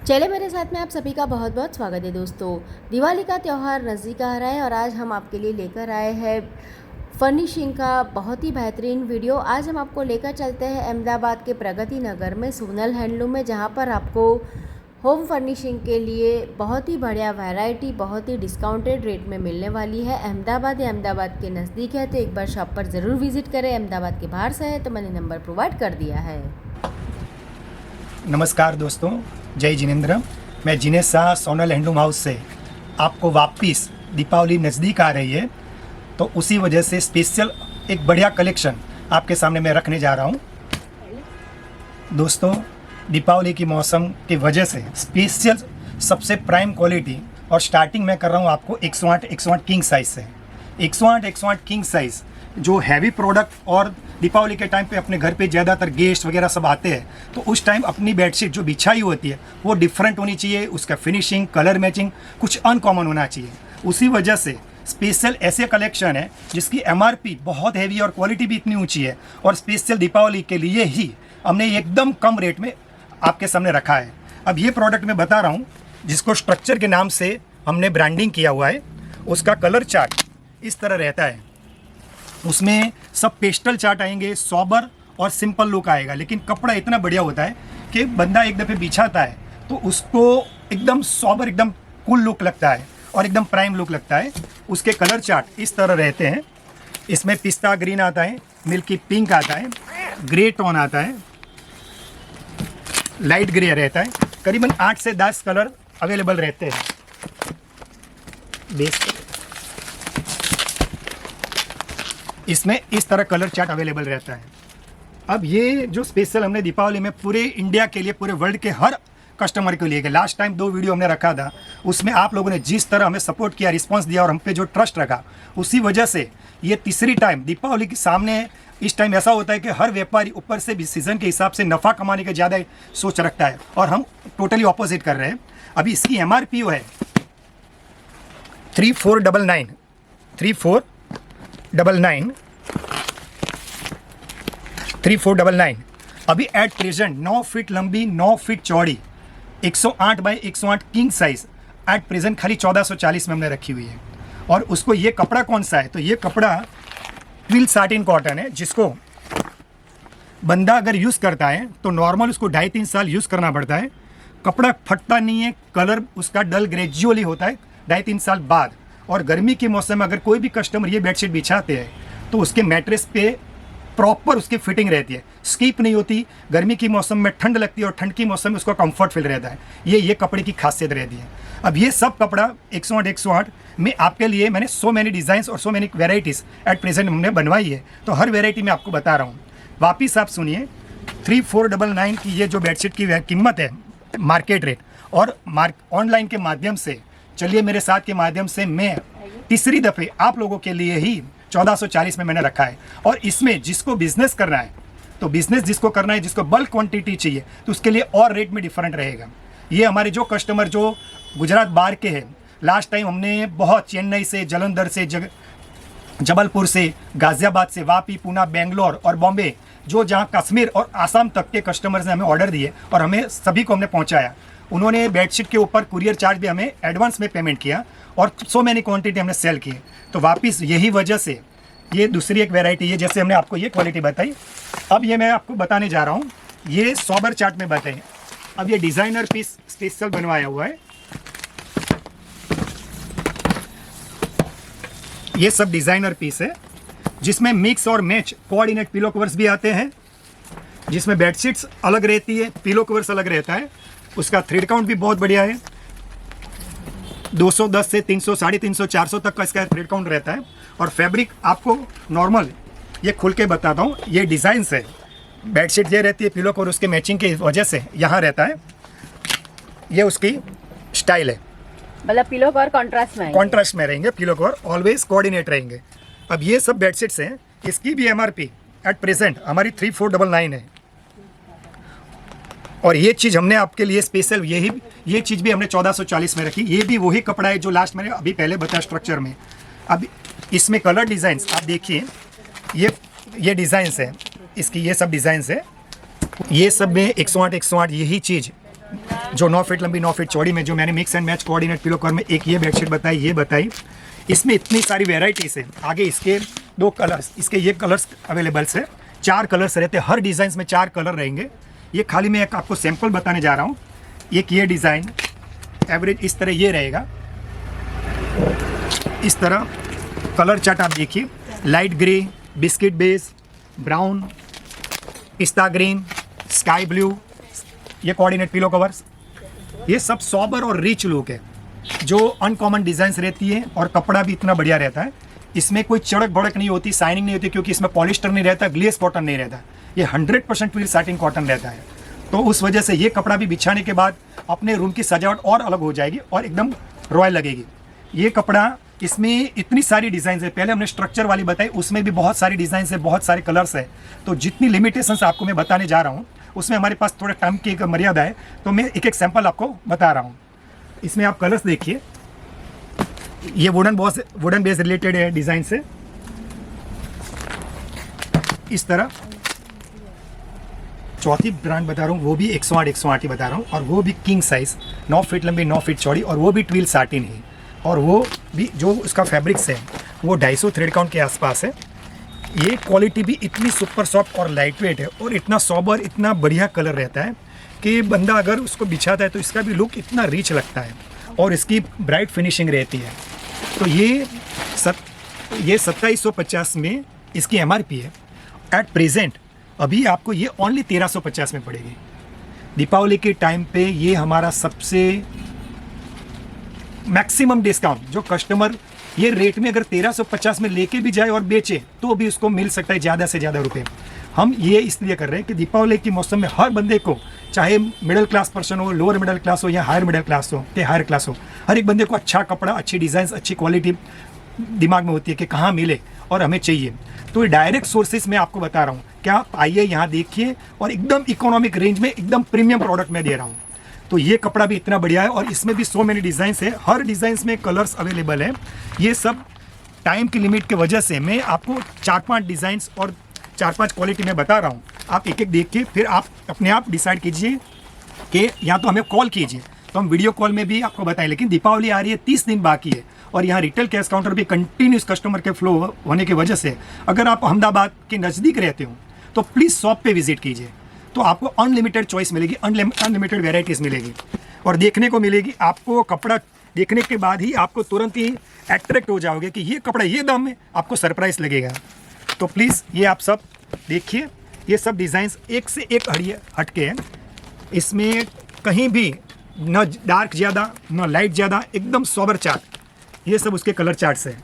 चले मेरे साथ में आप सभी का बहुत बहुत स्वागत है दोस्तों। दिवाली का त्यौहार नज़दीक आ रहा है और आज हम आपके लिए लेकर आए हैं फर्निशिंग का बहुत ही बेहतरीन वीडियो। आज हम आपको लेकर चलते हैं अहमदाबाद के प्रगति नगर में सोनल हैंडलूम में, जहां पर आपको होम फर्निशिंग के लिए बहुत ही बढ़िया वैरायटी बहुत ही डिस्काउंटेड रेट में मिलने वाली है। अहमदाबाद के नज़दीक है तो एक बार शॉप पर ज़रूर विज़िट करें। अहमदाबाद के बाहर से है तो मैंने नंबर प्रोवाइड कर दिया है। नमस्कार दोस्तों, जय जिनेंद्र। मैं जिनेश शाह सोनल हैंडलूम हाउस से आपको वापस दीपावली नज़दीक आ रही है तो उसी वजह से स्पेशल एक बढ़िया कलेक्शन आपके सामने मैं रखने जा रहा हूँ। दोस्तों, दीपावली की मौसम की वजह से स्पेशल सबसे प्राइम क्वालिटी और स्टार्टिंग मैं कर रहा हूँ आपको 108 किंग साइज़ से। 108 किंग साइज़ जो हैवी प्रोडक्ट और दीपावली के टाइम पे अपने घर पे ज़्यादातर गेस्ट वगैरह सब आते हैं तो उस टाइम अपनी बेडशीट जो बिछाई होती है वो डिफरेंट होनी चाहिए, उसका फिनिशिंग कलर मैचिंग कुछ अनकॉमन होना चाहिए। उसी वजह से स्पेशल ऐसे कलेक्शन है जिसकी एमआरपी बहुत हैवी और क्वालिटी भी इतनी ऊंची है और स्पेशल दीपावली के लिए ही हमने एकदम कम रेट में आपके सामने रखा है। अब ये प्रोडक्ट मैं बता रहा हूँ जिसको स्ट्रक्चर के नाम से हमने ब्रांडिंग किया हुआ है। उसका कलर चार्ट इस तरह रहता है, उसमें सब पेस्टल चार्ट आएंगे, सॉबर और सिंपल लुक आएगा, लेकिन कपड़ा इतना बढ़िया होता है कि बंदा एक दफ़े बिछाता है तो उसको एकदम सॉबर एकदम कूल लुक लगता है और एकदम प्राइम लुक लगता है। उसके कलर चार्ट इस तरह रहते हैं। इसमें पिस्ता ग्रीन आता है, मिल्की पिंक आता है, ग्रे टोन आता है, लाइट ग्रे रहता है। करीबन 8 से 10 कलर अवेलेबल रहते हैं। बेस इसमें इस तरह कलर चार्ट अवेलेबल रहता है। अब ये जो स्पेशल हमने दीपावली में पूरे इंडिया के लिए, पूरे वर्ल्ड के हर कस्टमर के लिए, लास्ट टाइम 2 वीडियो हमने रखा था उसमें आप लोगों ने जिस तरह हमें सपोर्ट किया, रिस्पांस दिया और हम पे जो ट्रस्ट रखा, उसी वजह से ये तीसरी टाइम दीपावली के सामने इस टाइम ऐसा होता है कि हर व्यापारी ऊपर से भी सीज़न के हिसाब से नफ़ा कमाने के ज़्यादा सोच रखता है और हम टोटली ऑपोजिट कर रहे हैं। अभी इसकी एमआरपी है 3499 3499। अभी एट प्रेजेंट 9 फीट लंबी 9 फीट चौड़ी 108 by 108 king size at present खाली 1440 में हमने रखी हुई है। और उसको ये कपड़ा कौन सा है, तो ये कपड़ा ट्विल साटिन कॉटन है, जिसको बंदा अगर यूज़ करता है तो नॉर्मल उसको 2.5-3 साल यूज़ करना पड़ता है। कपड़ा फटता नहीं है, कलर उसका डल ग्रेजुअली होता है 2.5-3 साल बाद। और गर्मी के मौसम में अगर कोई भी कस्टमर ये बेडशीट बिछाते हैं तो उसके मैट्रेस पे प्रॉपर उसकी फिटिंग रहती है, स्कीप नहीं होती। गर्मी की मौसम में ठंड लगती है और ठंड की मौसम में उसको कंफर्ट फील रहता है। ये कपड़े की खासियत रहती है। अब ये सब कपड़ा 108 में आपके लिए मैंने सो मैनी डिज़ाइंस और so many varieties at present हमने बनवाई है, तो हर वेराइटी में आपको बता रहा हूँ। वापिस आप सुनिए, 3499 की ये जो बेडशीट की कीमत है मार्केट रेट, और ऑनलाइन के माध्यम से, चलिए मेरे साथ के माध्यम से मैं तीसरी दफ़े आप लोगों के लिए ही 1440 में मैंने रखा है। और इसमें जिसको बिजनेस करना है, तो बिजनेस जिसको करना है, जिसको बल्क क्वांटिटी चाहिए, तो उसके लिए और रेट में डिफरेंट रहेगा। ये हमारे जो कस्टमर जो गुजरात बाहर के हैं, लास्ट टाइम हमने बहुत चेन्नई से, जलंधर से, जबलपुर से, गाज़ियाबाद से, वापी, पूना, बेंगलोर और बॉम्बे, जो जहाँ कश्मीर और आसाम तक के कस्टमर्स ने हमें ऑर्डर दिए और हमें सभी को हमने पहुँचाया। उन्होंने बेडशीट के ऊपर कुरियर चार्ज भी हमें एडवांस में पेमेंट किया और सो मैनी क्वांटिटी हमने सेल की। तो वापस यही वजह से ये दूसरी एक वैरायटी है, जैसे हमने आपको ये क्वालिटी बताई। अब ये मैं आपको बताने जा रहा हूँ, ये सॉबर चार्ट में बताएं। अब ये डिज़ाइनर पीस स्पेशल बनवाया हुआ है। ये सब डिज़ाइनर पीस है जिसमें मिक्स और मैच कोऑर्डिनेट पिलो कवर्स भी आते हैं, जिसमें बेडशीट्स अलग रहती है, पिलो कवर्स अलग रहता है। उसका थ्रेड काउंट भी बहुत बढ़िया है, 210 से 300, 350, 400 तक का इसका थ्रेड काउंट रहता है। और फैब्रिक आपको नॉर्मल ये खुल के बताता हूँ, ये डिज़ाइन है। बेडशीट ये रहती है, पिलो कवर उसके मैचिंग की वजह से यहाँ रहता है। ये उसकी स्टाइल है, मतलब पिलो कवर कॉन्ट्रास्ट में रहेंगे, पिलो कवर ऑलवेज कोऑर्डिनेट रहेंगे। अब ये सब बेडशीट्स हैं, इसकी भी एमआरपी एट प्रेजेंट हमारी 3499 है। और ये चीज़ हमने आपके लिए स्पेशल ये चीज़ भी हमने 1440 में रखी। ये भी वही कपड़ा है जो लास्ट मैंने अभी पहले बताया स्ट्रक्चर में। अब इसमें कलर डिज़ाइंस आप देखिए, ये डिज़ाइंस है इसकी, ये सब डिज़ाइंस है। ये सब में 108 यही चीज़ जो 9 फीट लंबी 9 फीट चौड़ी में जो मैंने mix and match coordinate pillow cover में एक ये बेडशीट बताई, ये बताई, इसमें इतनी सारी वेराइटीज़ है। आगे इसके 2 कलर्स, इसके ये कलर्स अवेलेबल्स है, 4 कलर्स रहते हैं, हर डिज़ाइन में 4 कलर रहेंगे। ये खाली मैं एक आपको सैंपल बताने जा रहा हूँ। एक ये डिज़ाइन एवरेज इस तरह ये रहेगा, इस तरह कलर चार्ट आप देखिए, light grey, biscuit base, brown, पिस्ता ग्रीन, स्काई ब्लू, ये कोऑर्डिनेट पिलो कवर्स, ये सब सॉबर और रिच लुक है, जो अनकॉमन डिज़ाइंस रहती है और कपड़ा भी इतना बढ़िया रहता है। इसमें कोई चड़क भड़क नहीं होती, शाइनिंग नहीं होती, क्योंकि इसमें पॉलिस्टर नहीं रहता, ग्लेस कॉटन नहीं रहता, ये 100% ट्विल सैटिन कॉटन रहता है। तो उस वजह से ये कपड़ा भी बिछाने के बाद अपने रूम की सजावट और अलग हो जाएगी और एकदम रॉयल लगेगी। ये कपड़ा, इसमें इतनी सारी डिज़ाइन है, पहले हमने स्ट्रक्चर वाली बताई, उसमें भी बहुत सारी डिज़ाइन है, बहुत सारे कलर्स है। तो जितनी लिमिटेशंस आपको मैं बताने जा रहा हूँ उसमें हमारे पास थोड़ा टाइम की एक मर्यादा है, तो मैं एक एक सैंपल आपको बता रहा हूँ। इसमें आप कलर्स देखिए, ये वुडन बेस रिलेटेड है डिज़ाइन से, इस तरह चौथी ब्रांड बता रहा हूँ, वो भी 108 ही बता रहा हूँ, और वो भी किंग साइज़ 9 फीट लंबी 9 फीट चौड़ी, और वो भी ट्विल साटिन है, और वो भी जो उसका फैब्रिक्स है वो 250 थ्रेड काउंट के आसपास है। ये क्वालिटी भी इतनी सुपर सॉफ्ट और लाइट वेट है, और इतना सॉबर, इतना बढ़िया कलर रहता है कि बंदा अगर उसको बिछाता है तो इसका भी लुक इतना रिच लगता है, और इसकी ब्राइट फिनिशिंग रहती है। तो ये 2750 में इसकी MRP है। एट प्रेजेंट अभी आपको ये ओनली 1350 में पड़ेगी। दीपावली के टाइम पे ये हमारा सबसे मैक्सिमम डिस्काउंट, जो कस्टमर ये रेट में अगर 1350 में लेके भी जाए और बेचे तो भी उसको मिल सकता है ज़्यादा से ज़्यादा रुपए। हम ये इसलिए कर रहे हैं कि दीपावली के मौसम में हर बंदे को, चाहे मिडिल क्लास पर्सन हो, लोअर मिडिल क्लास हो, या हायर मिडिल क्लास हो या हायर क्लास हो, हर एक बंदे को अच्छा कपड़ा, अच्छी डिज़ाइन, अच्छी क्वालिटी दिमाग में होती है कि कहाँ मिले और हमें चाहिए। तो ये डायरेक्ट सोर्सेज मैं आपको बता रहा हूँ, क्या आप आइए यहाँ देखिए, और एकदम इकोनॉमिक रेंज में एकदम प्रीमियम प्रोडक्ट मैं दे रहा हूँ। तो ये कपड़ा भी इतना बढ़िया है, और इसमें भी सो मेनी डिज़ाइंस है, हर डिज़ाइंस में कलर्स अवेलेबल है। ये सब टाइम की लिमिट की वजह से मैं आपको 4-5 डिज़ाइंस और 4-5 क्वालिटी में बता रहा हूँ। आप एक एक देख के फिर आप अपने आप डिसाइड कीजिए कि या तो हमें कॉल कीजिए, तो हम वीडियो कॉल में भी आपको बताएं। लेकिन दीपावली आ रही है, 30 दिन बाकी है, और यहाँ रिटेल कैश काउंटर भी कंटिन्यूस कस्टमर के फ्लो होने की वजह से, अगर आप अहमदाबाद के नज़दीक रहते हो तो प्लीज़ शॉप पे विजिट कीजिए, तो आपको अनलिमिटेड चॉइस मिलेगी, अनलिमिटेड वेराइटीज़ मिलेगी, और देखने को मिलेगी। आपको कपड़ा देखने के बाद ही आपको तुरंत ही अट्रैक्ट हो जाओगे कि ये कपड़ा ये दाम में, आपको सरप्राइज लगेगा। तो प्लीज़ ये आप सब देखिए, ये सब डिज़ाइंस एक से एक हटके हैं, इसमें कहीं भी न डार्क ज़्यादा न लाइट ज़्यादा, एकदम सोबर चार्ट, ये सब उसके कलर चार्ट्स हैं।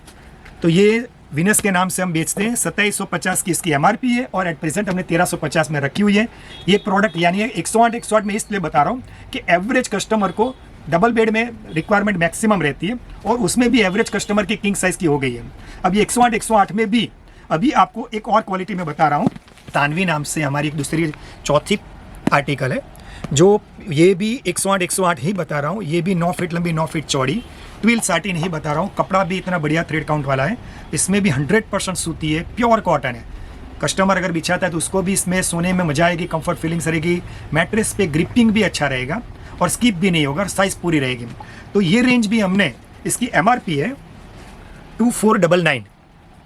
तो ये विनस के नाम से हम बेचते हैं। 2750 की इसकी MRP है, और एट प्रेजेंट हमने 1350 में रखी हुई है। ये प्रोडक्ट यानी 108 में इसलिए बता रहा हूँ कि एवरेज कस्टमर को डबल बेड में रिक्वायरमेंट मैक्सिमम रहती है, और उसमें भी एवरेज कस्टमर की किंग साइज़ की हो गई है। अब ये 108 में भी अभी आपको एक और क्वालिटी में बता रहा हूँ, तानवी नाम से हमारी एक दूसरी चौथी आर्टिकल है, जो ये भी 108 ही बता रहा हूँ। ये भी 9 फीट लंबी 9 फीट चौड़ी ट्विल साटिन ही बता रहा हूँ। कपड़ा भी इतना बढ़िया थ्रेड काउंट वाला है, इसमें भी 100% सूती है, प्योर कॉटन है। कस्टमर अगर बिछाता है तो उसको भी इसमें सोने में मजा आएगी, कंफर्ट फीलिंग्स रहेगी, मैट्रेस पे ग्रिपिंग भी अच्छा रहेगा, और स्किप भी नहीं होगा, साइज़ पूरी रहेगी। तो ये रेंज भी हमने, इसकी MRP है 2499।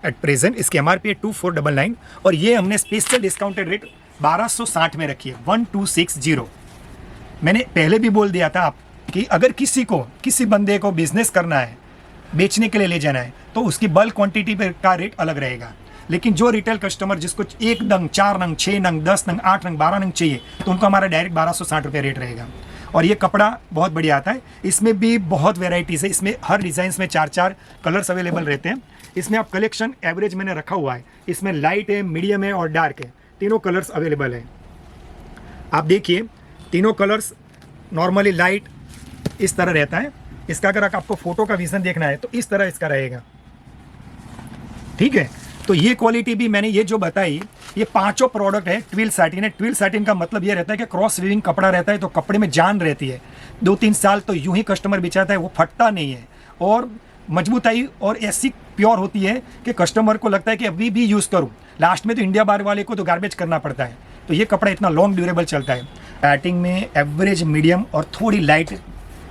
एट प्रेजेंट इसकी MRP है 2499, और ये हमने स्पेशल डिस्काउंटेड रेट 1260 में रखी है, 1260। मैंने पहले भी बोल दिया था आप कि अगर किसी बंदे को बिजनेस करना है, बेचने के लिए ले जाना है, तो उसकी बल्क क्वांटिटी का रेट अलग रहेगा। लेकिन जो रिटेल कस्टमर जिसको 1 नंग, 4 नंग, 6 नंग, 10 नंग, 8 नंग, 12 नंग चाहिए, तो उनको हमारा डायरेक्ट 1260 रुपये रेट रहेगा। और ये कपड़ा बहुत बढ़िया आता है, इसमें भी बहुत वेराइटीज़ है, इसमें हर डिज़ाइंस में 4-4 कलर्स अवेलेबल रहते हैं। इसमें आप कलेक्शन एवरेज मैंने रखा हुआ है, इसमें लाइट है, मीडियम है और डार्क है, तीनों कलर्स अवेलेबल है। आप देखिए, तीनों कलर्स नॉर्मली लाइट इस तरह रहता है। इसका अगर आपको फोटो का विजन देखना है तो इस तरह इसका रहेगा, ठीक है। तो ये क्वालिटी भी मैंने ये जो बताई, ये 5 प्रोडक्ट है ट्विल सैटिन है। ट्विल सैटिन का मतलब ये रहता है कि क्रॉस वीविंग कपड़ा रहता है, तो कपड़े में जान रहती है। 2-3 साल तो यूं ही कस्टमर बिछाता है, वो फटता नहीं है, और मजबूताई और ऐसी प्योर होती है कि कस्टमर को लगता है कि अभी भी यूज़ करूँ। लास्ट में तो इंडिया बार वाले को तो गार्बेज करना पड़ता है, तो ये कपड़ा इतना लॉन्ग ड्यूरेबल चलता है। स्टार्टिंग में एवरेज, मीडियम और थोड़ी लाइट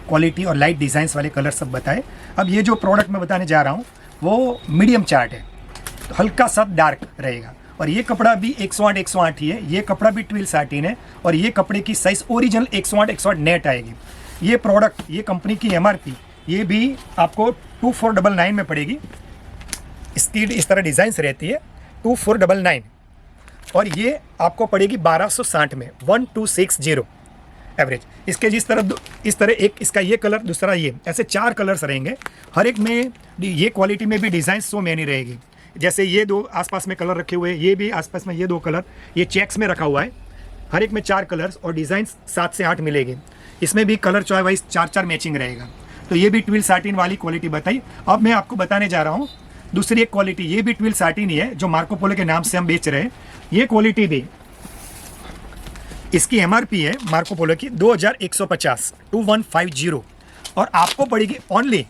क्वालिटी और लाइट डिज़ाइंस वाले कलर सब बताए। अब ये जो प्रोडक्ट मैं बताने जा रहा हूँ वो मीडियम चार्ट है, तो हल्का सा डार्क रहेगा। और ये कपड़ा भी 108 ही है, ये कपड़ा भी ट्विल साटिन है और ये कपड़े की साइज़ ओरिजिनल 108 नेट आएगी। ये प्रोडक्ट, ये कंपनी की MRP ये भी आपको 2499 में पड़ेगी। इसकी इस तरह डिज़ाइंस रहती है 2499 और ये आपको पड़ेगी 1260 में, 1260 एवरेज। इसके इस तरह एक इसका ये कलर, दूसरा ये, ऐसे 4 कलर्स रहेंगे। हर एक में ये क्वालिटी में भी डिज़ाइन सो मैनी रहेगी। जैसे ये 2 आसपास में कलर रखे हुए हैं, ये भी आसपास में ये 2 कलर, ये चेक्स में रखा हुआ है। हर एक में 4 कलर्स और डिज़ाइन 7 से 8 मिलेंगे। इसमें भी कलर चॉइस वाइज 4-4 मैचिंग रहेगा। तो ये भी ट्विल साटिन वाली क्वालिटी बताई। अब मैं आपको बताने जा रहा हूँ दूसरी एक क्वालिटी, ये भी ट्विल साटिन ही है जो मार्को पोलो के नाम से हम बेच रहे हैं। ये क्वालिटी भी, इसकी MRP है मार्को पोलो की 2150, 2150 और आपको पड़ेगी ओनली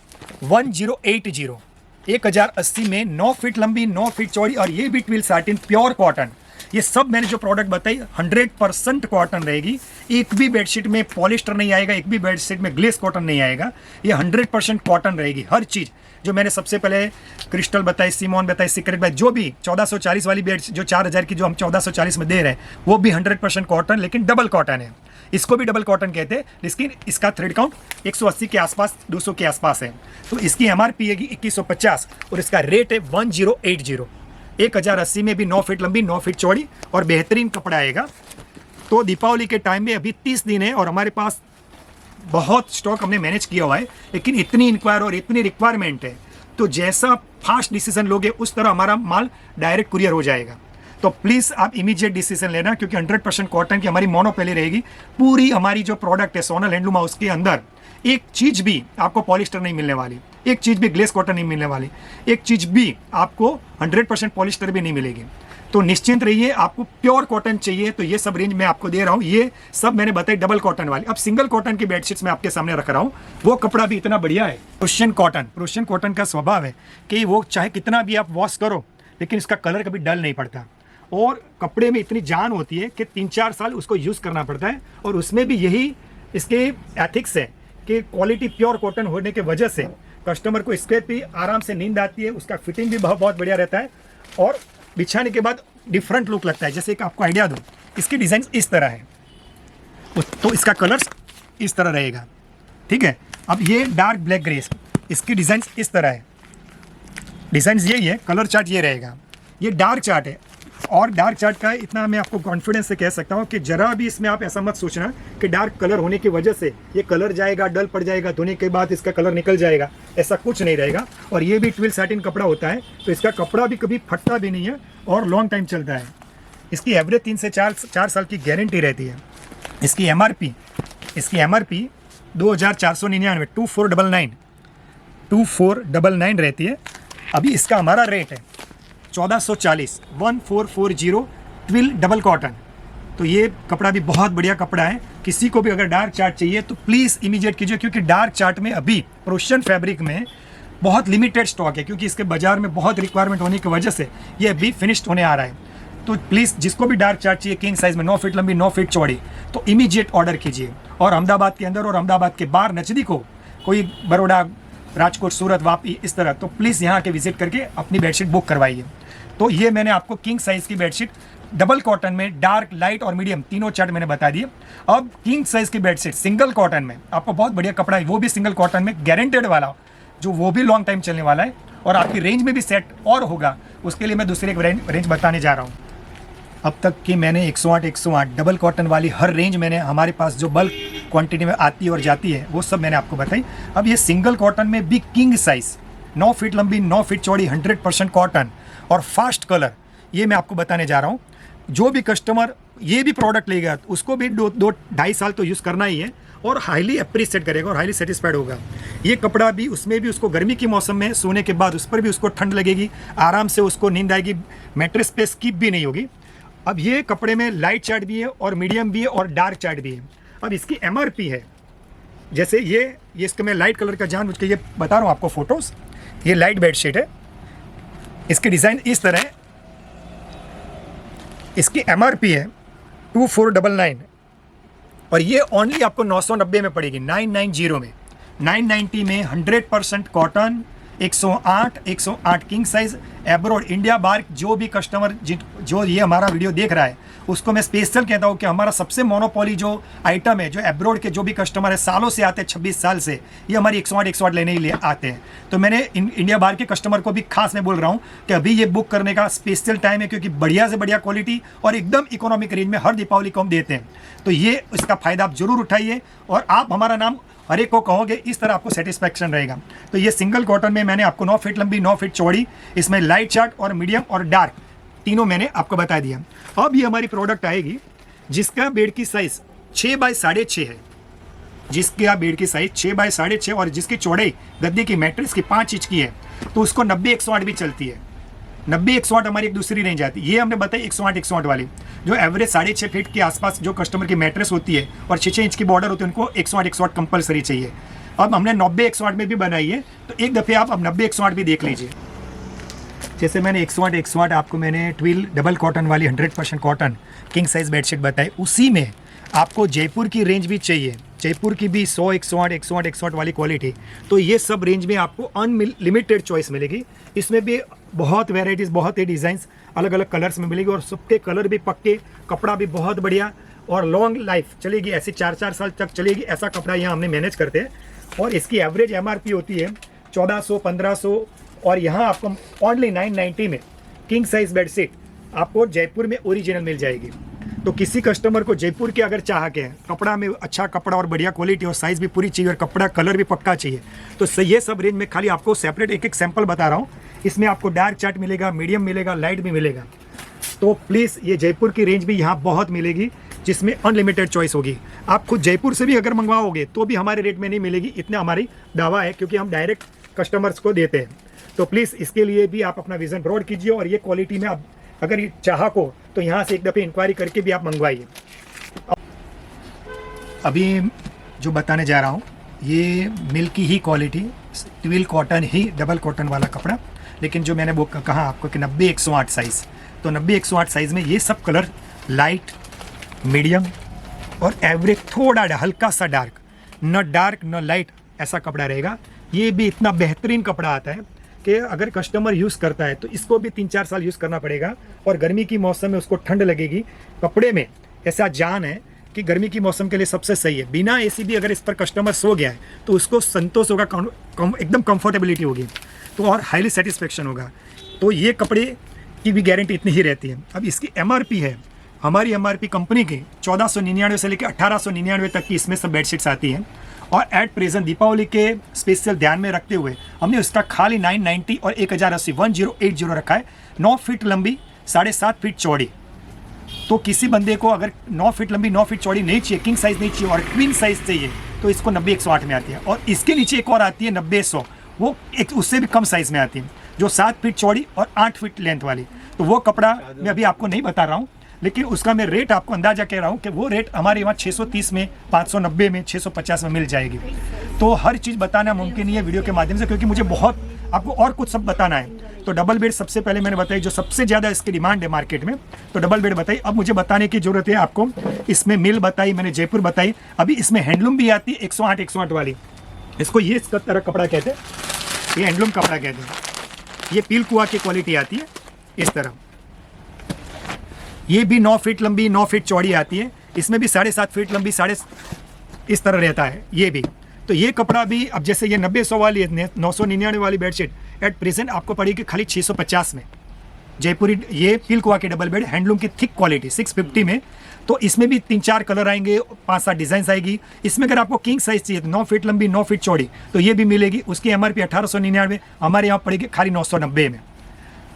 1080, 1080 में 9 फीट लंबी, 9 फीट चौड़ी और ये भी ट्विल साटिन प्योर कॉटन। ये सब मैंने जो प्रोडक्ट बताई 100% कॉटन रहेगी। एक भी बेडशीट में पॉलिस्टर नहीं आएगा, एक भी बेडशीट में ग्लेस कॉटन नहीं आएगा। ये 100% कॉटन रहेगी। हर चीज़ जो मैंने सबसे पहले क्रिस्टल बताई, सिमोन बताई, सीक्रेट बताई, जो भी 1440 वाली बेड जो 4000 की जो हम 1440 में दे रहे हैं वो भी 100% कॉटन, लेकिन डबल कॉटन है। इसको भी डबल कॉटन कहते हैं, लेकिन इसका थ्रेड काउंट 180 के आसपास, 200 के आसपास है। तो इसकी MRP है 2150 और इसका रेट है 1080, 1080 में भी 9 फीट लंबी, 9 फीट चौड़ी और बेहतरीन कपड़ा आएगा। तो दीपावली के टाइम में अभी 30 दिन है और हमारे पास बहुत स्टॉक हमने मैनेज किया हुआ है, लेकिन इतनी इंक्वायर और इतनी रिक्वायरमेंट है तो जैसा फास्ट डिसीजन लोगे उस तरह हमारा माल डायरेक्ट कुरियर हो जाएगा। तो प्लीज़ आप इमीडिएट डिसीजन लेना, क्योंकि 100% कॉटन की हमारी मोनोपोली रहेगी। पूरी हमारी जो प्रोडक्ट है सोनल हैंडलूम हाउस के अंदर एक चीज़ भी आपको पॉलिस्टर नहीं मिलने वाली, एक चीज़ भी ग्लेस कॉटन नहीं मिलने वाली, एक चीज़ भी आपको 100% पॉलिस्टर भी नहीं मिलेगी। तो निश्चिंत रहिए, आपको प्योर कॉटन चाहिए तो ये सब रेंज मैं आपको दे रहा हूँ। ये सब मैंने बताई डबल कॉटन वाली। अब सिंगल कॉटन की बेडशीट्स मैं आपके सामने रख रहा हूँ, वो कपड़ा भी इतना बढ़िया है। प्रुशियन कॉटन का स्वभाव है कि वो चाहे कितना भी आप वॉश करो लेकिन इसका कलर कभी डल नहीं पड़ता और कपड़े में इतनी जान होती है कि 3-4 साल उसको यूज़ करना पड़ता है। और उसमें भी यही इसके एथिक्स है कि क्वालिटी प्योर कॉटन होने की वजह से कस्टमर को इसके भी आराम से नींद आती है, उसका फिटिंग भी बहुत बढ़िया रहता है और बिछाने के बाद डिफरेंट लुक लगता है। जैसे कि आपको आइडिया दूँ, इसकी डिज़ाइन इस तरह है तो इसका कलर्स इस तरह रहेगा, ठीक है। अब ये डार्क ब्लैक ग्रे, इसकी डिज़ाइन इस तरह है, डिज़ाइन यही है, कलर चार्ट ये रहेगा। ये डार्क चार्ट है और डार्क चार्ट का इतना मैं आपको कॉन्फिडेंस से कह सकता हूँ कि जरा भी इसमें आप ऐसा मत सोचना कि डार्क कलर होने की वजह से ये कलर जाएगा, डल पड़ जाएगा, धोने के बाद इसका कलर निकल जाएगा, ऐसा कुछ नहीं रहेगा। और ये भी ट्विल साटिन कपड़ा होता है तो इसका कपड़ा भी कभी फटता भी नहीं है और लॉन्ग टाइम चलता है। इसकी एवरेज 3 से 4 साल की गारंटी रहती है। इसकी MRP 2499, 2499 रहती है। अभी इसका हमारा रेट है 1440, 1440 ट्विल डबल कॉटन। तो ये कपड़ा भी बहुत बढ़िया कपड़ा है। किसी को भी अगर डार्क चार्ट चाहिए तो प्लीज़ इमीडिएट कीजिए, क्योंकि डार्क चार्ट में अभी प्रोशियन फैब्रिक में बहुत लिमिटेड स्टॉक है, क्योंकि इसके बाजार में बहुत रिक्वायरमेंट होने की वजह से ये अभी फिनिश्ड होने आ रहा है। तो प्लीज़ जिसको भी डार्क चार्ट चाहिए किंग साइज़ में, 9 फीट लंबी, 9 फीट चौड़ी, तो इमीडिएट ऑर्डर कीजिए। और अहमदाबाद के अंदर और अहमदाबाद के बाहर नज़दीक हो, कोई बड़ौदा, राजकोट, सूरत, वापी, इस तरह, तो प्लीज़ यहाँ के विजिट करके अपनी बेडशीट बुक करवाइए। तो ये मैंने आपको किंग साइज़ की बेडशीट डबल कॉटन में, डार्क, लाइट और मीडियम तीनों चार्ट मैंने बता दिए। अब किंग साइज़ की बेडशीट सिंगल कॉटन में आपको बहुत बढ़िया कपड़ा है, वो भी सिंगल कॉटन में गारंटेड वाला, जो वो भी लॉन्ग टाइम चलने वाला है और आपकी रेंज में भी सेट और होगा। उसके लिए मैं दूसरी एक रेंज बताने जा रहा हूँ। अब तक कि मैंने 108 डबल कॉटन वाली हर रेंज मैंने हमारे पास जो बल्क क्वांटिटी में आती है और जाती है वो सब मैंने आपको बताई। अब ये सिंगल कॉटन में भी किंग साइज़, 9 फीट लंबी, 9 फीट चौड़ी, 100% कॉटन और फास्ट कलर, ये मैं आपको बताने जा रहा हूँ। जो भी कस्टमर ये भी प्रोडक्ट लेगा उसको भी 2-2.5 साल तो यूज़ करना ही है और हाईली अप्रिशिएट करेगा और हाईली सेटिस्फाइड होगा। ये कपड़ा भी, उसमें भी उसको गर्मी के मौसम में सोने के बाद उस पर भी उसको ठंड लगेगी, आराम से उसको नींद आएगी, मैट्रेस पे स्किप भी नहीं होगी। अब ये कपड़े में लाइट चार्ट भी है और मीडियम भी है और डार्क चार्ट भी है। अब इसकी MRP है, जैसे ये इसका मैं लाइट कलर का जानबूझ के ये बता रहा हूँ आपको फोटोज़। ये लाइट बेडशीट है, इसकी डिज़ाइन इस तरह है। इसकी MRP है 2499 और ये ओनली आपको 990 में पड़ेगी, 990 में। 990 में 100% cotton, 108 king size abroad India बार। जो भी कस्टमर जो ये हमारा वीडियो देख रहा है उसको मैं स्पेशल कहता हूँ कि हमारा सबसे मोनोपोली जो आइटम है, जो एब्रोड के जो भी कस्टमर है सालों से आते हैं, 26 साल से ये हमारी 108 लेने ही लिए आते हैं। तो मैंने इंडिया बाहर के कस्टमर को भी खास मैं बोल रहा हूँ कि अभी ये बुक करने का स्पेशल टाइम है, क्योंकि बढ़िया से बढ़िया क्वालिटी और एकदम इकोनॉमिक रेंज में हर दीपावली को हम देते हैं। तो ये इसका फ़ायदा आप जरूर उठाइए और आप हमारा नाम हर एक को कहोगे, इस तरह आपको सेटिस्फैक्शन रहेगा। तो ये सिंगल कॉटन में मैंने आपको 9 फीट लंबी 9 फीट चौड़ी, इसमें लाइट चार्ट और मीडियम और डार्क तीनों मैंने आपको बता दिया। अब ये हमारी प्रोडक्ट आएगी जिसका बेड की साइज़ 6 बाय 6.5 है, जिसका बेड की साइज़ 6 बाय 6.5 और जिसकी चौड़ाई गद्दे की मैट्रेस की 5 इंच की है, तो उसको 90-108 भी चलती है। 90-108 हमारी एक दूसरी रेंज आती है। ये हमने बताई 108 वाली, जो एवरेज 6.5 फीट के आसपास जो कस्टमर की मैट्रेस होती है और 6 इंच की बॉर्डर होती है, उनको 108 कंपलसरी चाहिए। अब हमने 90-108 में भी बनाई है, तो एक दफ़े आप अब 90-108 भी देख लीजिए। जैसे मैंने 108 आपको मैंने ट्विल डबल कॉटन वाली 100% कॉटन किंग साइज बेडशीट बताई, उसी में आपको जयपुर की रेंज भी चाहिए, जयपुर की भी 100, 108 वाली क्वालिटी। तो ये सब रेंज में आपको अनलिमिटेड चॉइस मिलेगी। इसमें भी बहुत वेराइटीज़, बहुत ही डिज़ाइंस अलग अलग कलर्स में मिलेगी और सबके कलर भी पक्के, कपड़ा भी बहुत बढ़िया और लॉन्ग लाइफ चलेगी, ऐसे 4-4 साल तक चलेगी, ऐसा कपड़ा यहाँ हमने मैनेज करते हैं। और इसकी एवरेज MRP होती है 1400-1500 और यहाँ आपको ओनली 990 में किंग साइज बेडशीट आपको जयपुर में ओरिजिनल मिल जाएगी। तो किसी कस्टमर को जयपुर के अगर चाह के कपड़ा में अच्छा कपड़ा और बढ़िया क्वालिटी और साइज़ भी पूरी चाहिए और कपड़ा कलर भी पक्का चाहिए, तो ये सब रेंज में खाली आपको सेपरेट एक सैंपल बता रहा हूँ। इसमें आपको डार्क चार्ट मिलेगा, मीडियम मिलेगा, लाइट भी मिलेगा। तो प्लीज़ ये जयपुर की रेंज भी यहाँ बहुत मिलेगी, जिसमें अनलिमिटेड चॉइस होगी। आप खुद जयपुर से भी अगर मंगवाओगे तो भी हमारे रेट में नहीं मिलेगी, इतना हमारी दावा है, क्योंकि हम डायरेक्ट कस्टमर्स को देते हैं। तो प्लीज़ इसके लिए भी आप अपना विज़न ब्रॉड कीजिए और ये क्वालिटी में आप अगर चाह को तो यहाँ से एक दफ़े इंक्वायरी करके भी आप मंगवाइए। अभी जो बताने जा रहा हूँ ये मिल्की ही क्वालिटी, ट्विल कॉटन ही डबल कॉटन वाला कपड़ा, लेकिन जो मैंने वो कहा आपको कि 90-108 साइज़, तो 90-108 साइज़ में ये सब कलर लाइट, मीडियम और एवरेज थोड़ा हल्का सा डार्क, न डार्क न लाइट, ऐसा कपड़ा रहेगा। ये भी इतना बेहतरीन कपड़ा आता है कि अगर कस्टमर यूज़ करता है तो इसको भी 3-4 साल यूज़ करना पड़ेगा और गर्मी की मौसम में उसको ठंड लगेगी। कपड़े में ऐसा जान है कि गर्मी की मौसम के लिए सबसे सही है। बिना AC भी अगर इस पर कस्टमर सो गया है तो उसको संतोष होगा, एकदम कंफर्टेबिलिटी होगी, तो और हाईली सेटिस्फेक्शन होगा। तो ये कपड़े की भी गारंटी इतनी ही रहती है। अब इसकी MRP है, हमारी MRP कंपनी की 1499 से लेकर 1899 तक की इसमें सब बेडशीट्स आती हैं और एट प्रेजेंट दीपावली के स्पेशल ध्यान में रखते हुए हमने उसका खाली 990 और 1080 1080 रखा है। 9 फीट लंबी 7.5 फीट चौड़ी। तो किसी बंदे को अगर 9 फीट लंबी 9 फीट चौड़ी नहीं चाहिए, किंग साइज़ नहीं चाहिए और ट्विन साइज़ चाहिए, तो इसको 90-108 में आती है। और इसके नीचे एक और आती है 90-100, वो एक उससे भी कम साइज़ में आती है, जो 7 फीट चौड़ी और 8 फीट लेंथ वाली। तो वो कपड़ा मैं अभी आपको नहीं बता रहा हूँ, लेकिन उसका मैं रेट आपको अंदाजा कह रहा हूँ कि वो रेट हमारे यहाँ 630 में, 590 में, 650 में मिल जाएगी। तो हर चीज़ बताना मुमकिन नहीं है वीडियो के माध्यम से, क्योंकि मुझे बहुत आपको और कुछ सब बताना है। तो डबल बेड सबसे पहले मैंने बताई, जो सबसे ज़्यादा इसकी डिमांड है मार्केट में, तो डबल बेड बताई। अब मुझे बताने की ज़रूरत है आपको, इसमें मिल बताई मैंने, जयपुर बताई, अभी इसमें हैंडलूम भी आती है 108 वाली। इसको ये इस तरह कपड़ा कहते हैं, ये हैंडलूम कपड़ा कहते हैं। ये पील कुआ की क्वालिटी आती है इस तरह। ये भी 9 फीट लंबी 9 फीट चौड़ी आती है, इसमें भी 7.5 फीट लंबी इस तरह रहता है ये भी। तो ये कपड़ा भी अब जैसे ये 90-100 वाली है, 999 वाली बेडशीट एट प्रेजेंट आपको पड़ेगी खाली 650 में। जयपुरी ये पील कुआ की डबल बेड हैंडलूम की थिक क्वालिटी 650 में। तो इसमें भी 3-4 कलर आएंगे, 5-7 डिज़ाइन आएगी। इसमें अगर आपको किंग साइज़ चाहिए तो 9 फीट लंबी 9 फीट चौड़ी, तो ये भी मिलेगी। उसकी MRP 1899, हमारे यहाँ पड़ेगी खाली 990 में।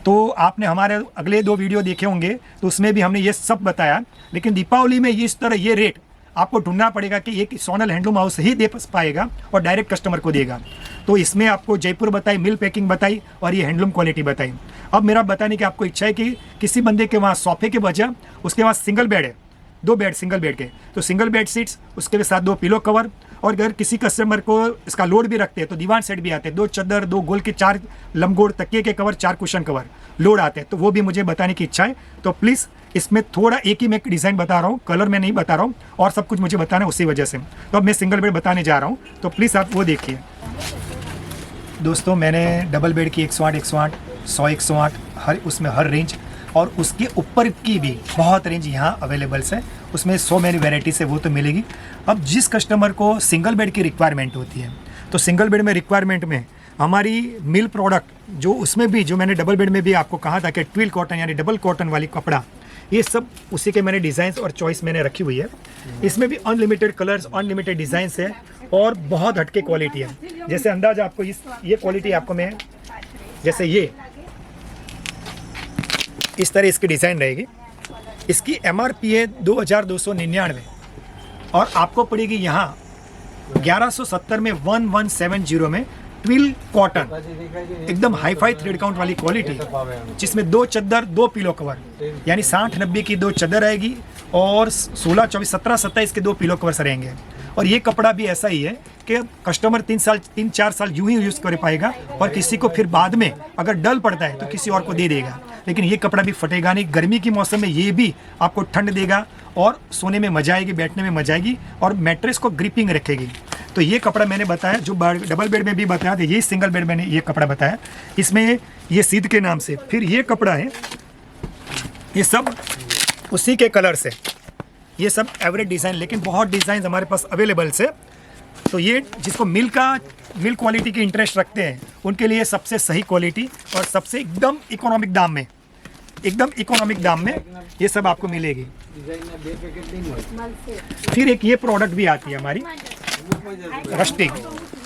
तो आपने हमारे अगले 2 वीडियो देखे होंगे, तो उसमें भी हमने ये सब बताया। लेकिन दीपावली में इस तरह ये रेट आपको ढूंढना पड़ेगा कि ये सोनल हैंडलूम हाउस ही दे पाएगा और डायरेक्ट कस्टमर को देगा। तो इसमें आपको जयपुर बताई, मिल पैकिंग बताई और ये हैंडलूम क्वालिटी बताई। अब मेरा बताने की आपको इच्छा है कि किसी बंदे के वहाँ सोफे के बजाय उसके पास सिंगल बेड है, 2 बेड सिंगल बेड के, तो सिंगल बेड सीट्स, उसके साथ 2 पिलो कवर और अगर किसी कस्टमर को इसका लोड भी रखते हैं तो दीवान सेट भी आते हैं, 2 चद्दर, 2 गोल के 4 लंबगोड़, तकिए के कवर, 4 कुशन कवर लोड आते हैं, तो वो भी मुझे बताने की इच्छा है। तो प्लीज़ इसमें थोड़ा एक ही मैं डिज़ाइन बता रहा हूँ, कलर मैं नहीं बता रहा हूँ, और सब कुछ मुझे बताना है उसी वजह से। तो अब मैं सिंगल बेड बताने जा रहा हूँ, तो प्लीज़ आप वो देखिए। दोस्तों मैंने डबल बेड की 108, 108, 100, 108 उसमें हर रेंज, और उसके ऊपर की भी बहुत रेंज यहाँ अवेलेबल्स है। उसमें 100 मेरी वेराइटी से वो तो मिलेगी। अब जिस कस्टमर को सिंगल बेड की रिक्वायरमेंट होती है, तो सिंगल बेड में रिक्वायरमेंट में हमारी मिल प्रोडक्ट जो उसमें भी, जो मैंने डबल बेड में भी आपको कहा था कि ट्विल कॉटन यानी डबल कॉटन वाली कपड़ा, ये सब उसी के मैंने डिज़ाइंस और चॉइस मैंने रखी हुई है। इसमें भी अनलिमिटेड कलर्स, अनलिमिटेड डिज़ाइंस है और बहुत हटके क्वालिटी है। जैसे अंदाज़ा आपको ये क्वालिटी आपको मैं, जैसे ये इस तरह इसकी डिज़ाइन रहेगी। इसकी MRP है 2299 और आपको पड़ेगी यहाँ 1170 में 1170 में ट्विल कॉटन, एकदम हाई फाई थ्रेड काउंट वाली क्वालिटी, जिसमें 2 चद्दर, 2 पिलो कवर, यानी 60-90 की 2 चद्दर आएगी और 16, 24, 17, 27 के 2 पिलो कवर्स रहेंगे। और ये कपड़ा भी ऐसा ही है कि कस्टमर 3-4 साल यूं ही यूज़ कर पाएगा, और किसी को फिर बाद में अगर डल पड़ता है तो किसी और को दे देगा, लेकिन ये कपड़ा भी फटेगा नहीं। गर्मी के मौसम में ये भी आपको ठंड देगा और सोने में मजा आएगी, बैठने में मजा आएगी, और मैट्रेस को ग्रिपिंग रखेगी। तो ये कपड़ा मैंने बताया, जो डबल बेड में भी बताया था, ये सिंगल बेड मैंने ये कपड़ा बताया, इसमें ये सीध के नाम से। फिर ये कपड़ा है, ये सब उसी के कलर से, ये सब एवरेज डिज़ाइन, लेकिन बहुत डिज़ाइन हमारे पास अवेलेबल है। तो ये जिसको मिल क्वालिटी की इंटरेस्ट रखते हैं उनके लिए सबसे सही क्वालिटी और सबसे एकदम इकोनॉमिक दाम में ये सब आपको मिलेगी। फिर एक ये प्रोडक्ट भी आती है हमारी रस्टिक,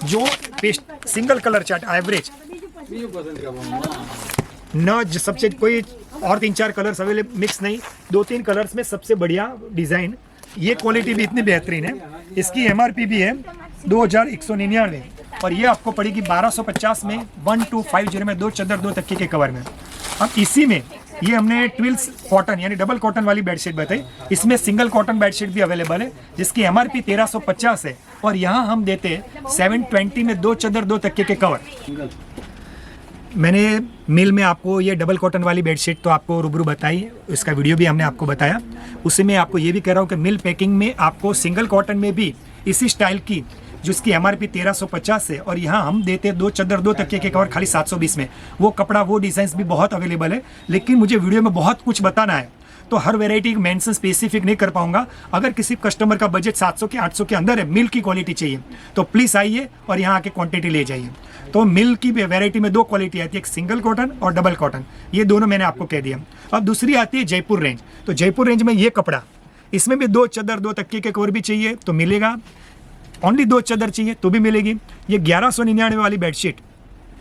जो paste single colour chart average न, सबसे कोई और 3-4 कलर्स अवेलेबल, मिक्स नहीं, 2-3 कलर्स में सबसे बढ़िया डिज़ाइन। ये क्वालिटी भी इतनी बेहतरीन है। इसकी MRP भी है 2199 और ये आपको पड़ेगी 1250 में 1250 में 2 चद्दर, 2 तकिए के कवर में। अब इसी में ये हमने ट्विल्स कॉटन यानी डबल कॉटन वाली बेडशीट बताई। इसमें सिंगल कॉटन बेडशीट भी अवेलेबल है जिसकी MRP 1350 है, और यहाँ हम देते हैं 720 में 2 चद्दर, 2 तकिए के कवर। मैंने मिल में आपको ये डबल कॉटन वाली बेडशीट तो आपको रूबरू बताई, इसका वीडियो भी हमने आपको बताया। उसी में आपको ये भी कह रहा हूँ कि मिल पैकिंग में आपको सिंगल कॉटन में भी इसी स्टाइल की, जिसकी MRP 1350 है, और यहाँ हम देते हैं 2 चद्दर, 2 तकिए के कवर खाली 720 में। वो कपड़ा, वो डिज़ाइंस भी बहुत अवेलेबल है, लेकिन मुझे वीडियो में बहुत कुछ बताना है तो हर वेराइटी मेंशन स्पेसिफिक नहीं कर पाऊंगा। अगर किसी कस्टमर का बजट 700 के 800 के अंदर है, मिल की क्वालिटी चाहिए, तो प्लीज़ आइए और यहाँ आके क्वांटिटी ले जाइए। तो मिल की वेराइटी में 2 क्वालिटी आती है, एक सिंगल कॉटन और डबल कॉटन, ये दोनों मैंने आपको कह दिया। अब दूसरी आती है जयपुर रेंज। तो जयपुर रेंज में ये कपड़ा, इसमें भी 2 चद्दर, 2 तकिए के कवर भी चाहिए तो मिलेगा, ओनली 2 चद्दर चाहिए तो भी मिलेगी। ये 1199 वाली bedsheet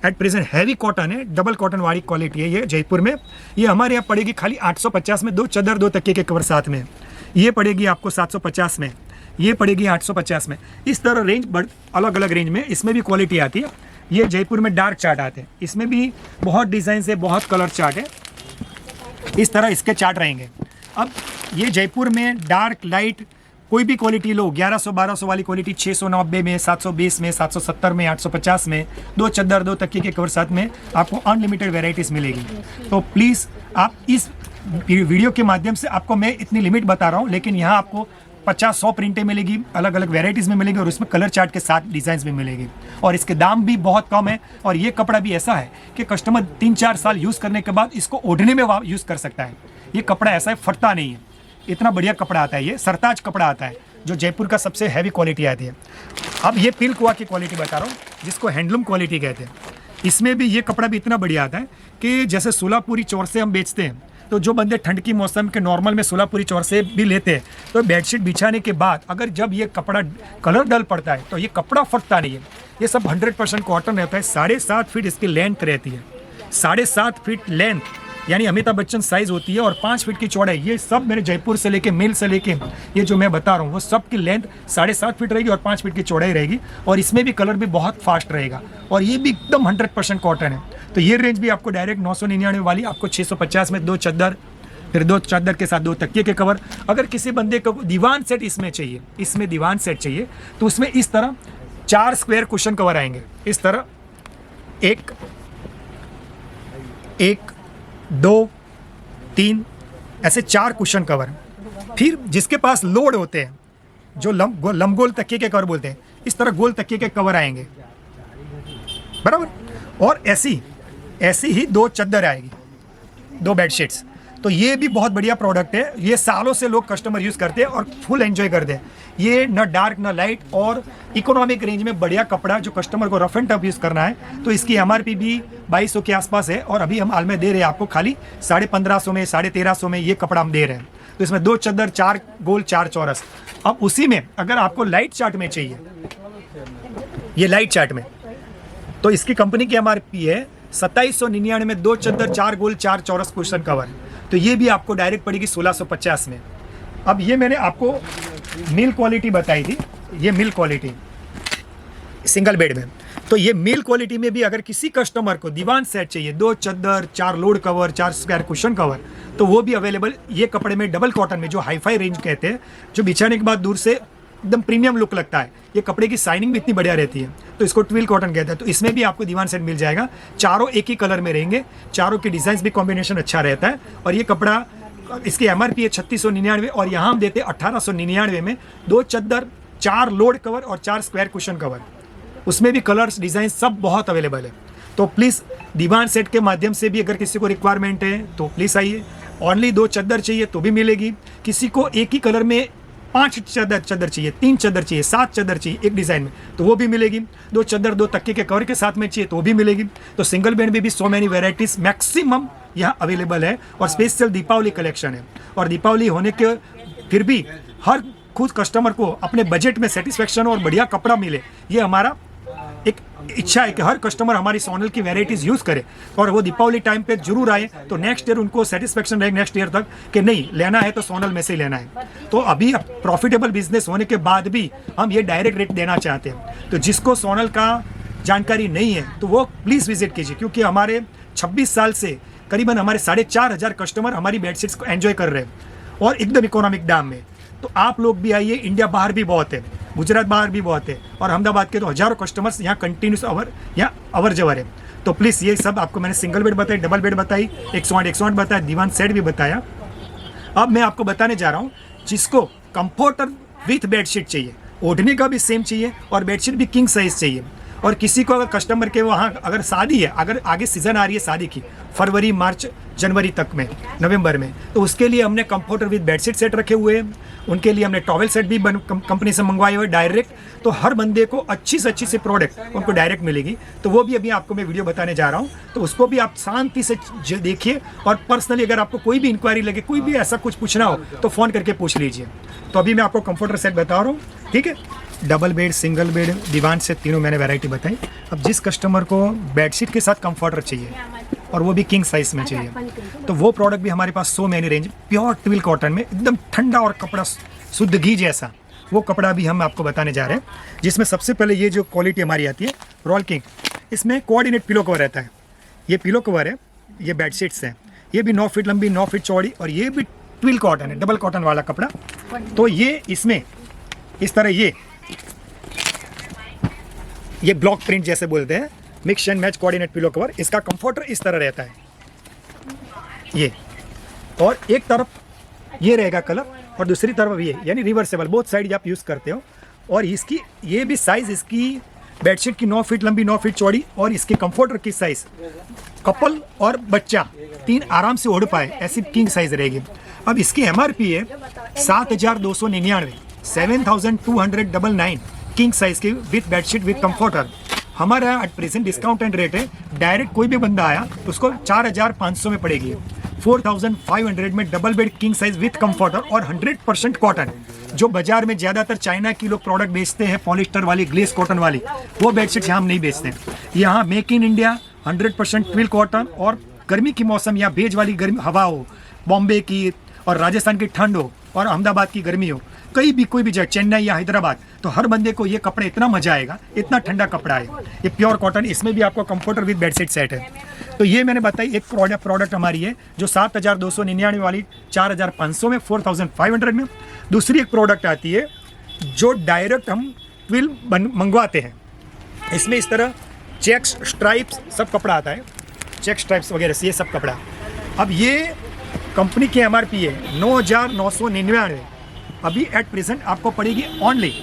at present heavy cotton है, डबल कॉटन वाली क्वालिटी है ये जयपुर में। ये हमारे यहाँ पड़ेगी खाली 850 में 2 चद्दर, 2 तकिए के कवर साथ में। ये पड़ेगी आपको 750 में, ये पड़ेगी 850 में। इस तरह रेंज अलग अलग रेंज में इसमें भी क्वालिटी आती है। ये जयपुर में डार्क चार्ट आते हैं, इसमें भी बहुत डिज़ाइन है, बहुत कलर चार्ट है, इस तरह इसके चार्ट रहेंगे। अब ये जयपुर में डार्क लाइट कोई भी क्वालिटी लो, 1100-1200 वाली क्वालिटी 690 में, 720 में, 770 में, 850 में, 2 चद्दर, 2 तकिए के कवर साथ में आपको अनलिमिटेड वेराइटीज़ मिलेगी। तो प्लीज़ आप इस वीडियो के माध्यम से, आपको मैं इतनी लिमिट बता रहा हूँ, लेकिन यहाँ आपको 50-100 प्रिंटें मिलेगी, अलग अलग वेराइटीज़ में मिलेगी, और उसमें कलर चार्ट के साथ डिज़ाइंस भी मिलेगी, और इसके दाम भी बहुत कम है। और ये कपड़ा भी ऐसा है कि कस्टमर 3-4 साल यूज़ करने के बाद इसको ओढ़ने में यूज़ कर सकता है। ये कपड़ा ऐसा है, फटता नहीं है, इतना बढ़िया कपड़ा आता है। ये सरताज कपड़ा आता है जो जयपुर का सबसे हैवी क्वालिटी आती है। अब ये पिल्क हुआ की क्वालिटी बता रहा हूँ, जिसको हैंडलूम क्वालिटी कहते हैं। इसमें भी ये कपड़ा भी इतना बढ़िया आता है कि जैसे सोलापुरी चौर से हम बेचते हैं, तो जो बंदे ठंड की मौसम के नॉर्मल में सोलापुरी चौर से भी लेते हैं, तो बेडशीट बिछाने के बाद अगर जब ये कपड़ा कलर डल पड़ता है तो ये कपड़ा फटता नहीं है। ये सब 100% कॉटन रहता है। 7.5 फीट इसकी लेंथ रहती है, 7.5 फीट लेंथ, यानी अमिताभ बच्चन साइज़ होती है, और 5 फीट की चौड़ाई। ये सब मेरे जयपुर से लेके मिल से लेके ये जो मैं बता रहा हूँ, वो सब की लेंथ 7.5 फीट रहेगी और 5 फीट की चौड़ाई रहेगी, और इसमें भी कलर भी बहुत फास्ट रहेगा, और ये भी एकदम 100% कॉटन है। तो ये रेंज भी आपको डायरेक्ट 999 वाली आपको 650 में 2 चद्दर, फिर 2 चादर के साथ 2 तकिए के कवर। अगर किसी बंदे को दीवान सेट इसमें चाहिए, इसमें दीवान सेट चाहिए, तो उसमें इस तरह 4 स्क्वायर कुशन कवर आएंगे। इस तरह 1 2 3 ऐसे 4 कुशन कवर। फिर जिसके पास लोड होते हैं, जो लंबगोल तकिए के कवर बोलते हैं, इस तरह गोल तकिए के कवर आएंगे, बराबर। और ऐसी ही 2 चादर आएगी, 2 बेडशीट्स। तो ये भी बहुत बढ़िया प्रोडक्ट है, ये सालों से लोग कस्टमर यूज़ करते हैं और फुल एंजॉय करते हैं। ये न डार्क न लाइट और इकोनॉमिक रेंज में बढ़िया कपड़ा जो कस्टमर को रफ एंड टफ यूज़ करना है। तो इसकी MRP भी 2200 के आसपास है और अभी हम हाल में दे रहे हैं आपको खाली 1550 में, 1350 में ये कपड़ा हम दे रहे हैं। तो इसमें 2 चादर, 4 गोल, 4 चौरस। अब उसी में अगर आपको लाइट चार्ट में चाहिए, ये लाइट चार्ट में, तो इसकी कंपनी की MRP है 2799 में 2 चादर, 4 गोल, 4 चौरस कुशन कवर। तो ये भी आपको डायरेक्ट पड़ेगी 1650 में। अब ये मैंने आपको मिल क्वालिटी बताई थी, ये मिल क्वालिटी सिंगल बेड में। तो ये मिल क्वालिटी में भी अगर किसी कस्टमर को दीवान सेट चाहिए, 2 चादर, 4 load cover, 4 square cushion cover, तो वो भी अवेलेबल ये कपड़े में, डबल कॉटन में, जो हाईफाई रेंज कहते हैं, जो बिछाने के बाद दूर से एकदम प्रीमियम लुक लगता है। ये कपड़े की शाइनिंग भी इतनी बढ़िया रहती है, तो इसको ट्विल कॉटन कहते हैं। तो इसमें भी आपको दीवान सेट मिल जाएगा। चारों एक ही कलर में रहेंगे, चारों के डिजाइन भी कॉम्बिनेशन अच्छा रहता है। और ये कपड़ा, इसकी MRP है 3699 और यहाँ हम देते हैं 1899 में 2 चादर, 4 लोड कवर और 4 स्क्वायर कुशन कवर। उसमें भी कलर्स, डिज़ाइन सब बहुत अवेलेबल है। तो प्लीज़ दीवान सेट के माध्यम से भी अगर किसी को रिक्वायरमेंट है तो प्लीज़ आइए। ओनली 2 चादर चाहिए तो भी मिलेगी। किसी को एक ही कलर में 5 चादर चाहिए, 3 चादर चाहिए, 7 चादर चाहिए एक डिज़ाइन में, तो वो भी मिलेगी। 2 चादर, 2 तकिए के कवर के साथ में चाहिए तो वो भी मिलेगी। तो सिंगल बेड में भी सो मैनी वेराइटीज़ मैक्सिमम यहाँ अवेलेबल है। और स्पेशल दीपावली कलेक्शन है। और दीपावली होने के फिर भी हर खुद कस्टमर को अपने बजट में सेटिस्फेक्शन और बढ़िया कपड़ा मिले, ये हमारा एक इच्छा है कि हर कस्टमर हमारी सोनल की वेराइटीज़ यूज़ करे और वो दीपावली टाइम पे जरूर आए। तो नेक्स्ट ईयर उनको सेटिस्फेक्शन रहेगा नेक्स्ट ईयर तक कि नहीं, लेना है तो सोनल में से ही लेना है। तो अभी प्रॉफिटेबल बिजनेस होने के बाद भी हम ये डायरेक्ट रेट देना चाहते हैं। तो जिसको सोनल का जानकारी नहीं है तो वो प्लीज़ विजिट कीजिए, क्योंकि हमारे 26 साल से करीबन हमारे 4500 कस्टमर हमारी बेडशीट्स को एंजॉय कर रहे हैं और एकदम इकोनॉमिक दाम में। तो आप लोग भी आइए, इंडिया बाहर भी बहुत है, गुजरात बाहर भी बहुत है और अहमदाबाद के तो हज़ारों कस्टमर्स यहाँ कंटिन्यूस अवर जवर है। तो प्लीज़ ये सब आपको मैंने सिंगल बेड बताई, डबल बेड बताई, 108 बताया, दीवान सेट भी बताया। अब मैं आपको बताने जा रहा हूँ जिसको कंफर्टर विथ बेडशीट चाहिए, ओढ़ने का भी सेम चाहिए और बेडशीट भी किंग साइज चाहिए। और किसी को अगर कस्टमर के वहाँ अगर शादी है, अगर आगे सीज़न आ रही है शादी की, फरवरी, मार्च, जनवरी तक में, नवंबर में, तो उसके लिए हमने कंफर्टर विद बेडशीट सेट रखे हुए हैं। उनके लिए हमने टॉवल सेट भी कंपनी से मंगवाए हुए डायरेक्ट। तो हर बंदे को अच्छी से अच्छी सी प्रोडक्ट उनको डायरेक्ट मिलेगी। तो वो भी अभी आपको मैं वीडियो बताने जा रहा हूँ, तो उसको भी आप शांति से देखिए। और पर्सनली अगर आपको कोई भी इंक्वायरी लगे, कोई भी ऐसा कुछ पूछना हो तो फ़ोन करके पूछ लीजिए। तो अभी मैं आपको कंफर्टर सेट बता रहा हूँ, ठीक है। डबल बेड, सिंगल बेड, दीवान से तीनों मैंने वैरायटी बताई। अब जिस कस्टमर को बेडशीट के साथ कंफर्टर चाहिए और वो भी किंग साइज में चाहिए, तो वो प्रोडक्ट भी हमारे पास so many range, pure twill cotton में एकदम ठंडा और कपड़ा शुद्ध घी जैसा, वो कपड़ा भी हम आपको बताने जा रहे हैं। जिसमें सबसे पहले ये जो क्वालिटी हमारी आती है रॉयल किंग, इसमें कोऑर्डिनेट पिलो कवर रहता है। ये पिलो कवर है, ये बेडशीट्स हैं, ये भी 9 फीट लंबी, 9 फीट चौड़ी और ये भी ट्विल कॉटन है, डबल कॉटन वाला कपड़ा। तो ये इसमें इस तरह ये ब्लॉक प्रिंट जैसे बोलते हैं, mix and match coordinate pillow cover. इसका कंफर्टर इस तरह रहता है ये, और एक तरफ ये रहेगा कलर और दूसरी तरफ ये, यानी रिवर्सेबल, बोथ साइड आप यूज़ करते हो। और इसकी ये भी साइज़, इसकी बेडशीट की 9 फीट लंबी, 9 फीट चौड़ी और इसके कंफर्टर की साइज़ कपल और बच्चा 3 आराम से ओढ़ पाए ऐसी किंग साइज़ रहेगी। अब इसकी MRP है 7299, 7299 किंग साइज की विथ बेडशीट विथ कंफर्टर। हमारा एट प्रेजेंट डिस्काउंटेड रेट है, डायरेक्ट कोई भी बंदा आया उसको 4500 में पड़ेगी। 4500 में double bed king size with comforter और 100% कॉटन। जो बाजार में ज़्यादातर चाइना की लोग प्रोडक्ट बेचते हैं, पॉलिस्टर वाली, ग्लेस कॉटन वाली, वो बेडशीट यहाँ हम नहीं बेचते हैं। यहाँ make in India 100% twill cotton. और गर्मी की मौसम या भेज वाली गर्मी हवा हो, बॉम्बे की और राजस्थान की ठंड हो और अहमदाबाद की गर्मी हो, कहीं भी कोई भी जगह, चेन्नई या हैदराबाद, तो हर बंदे को ये कपड़े इतना मजा आएगा, इतना ठंडा कपड़ा है। ये प्योर कॉटन, इसमें भी आपको कंफर्टर विद बेडशीट सेट है। तो ये मैंने बताई एक प्रोडक्ट हमारी है जो 7,299 वाली 4,500 में, 4,500 में। दूसरी एक प्रोडक्ट आती है जो डायरेक्ट हम ट्विल मंगवाते हैं। इसमें इस तरह चेक्स, स्ट्राइप्स सब कपड़ा आता है, चेक स्ट्राइप्स वगैरह से ये सब कपड़ा। अब ये कंपनी की MRP है 9,999, अभी एट प्रेजेंट आपको पड़ेगी ओनली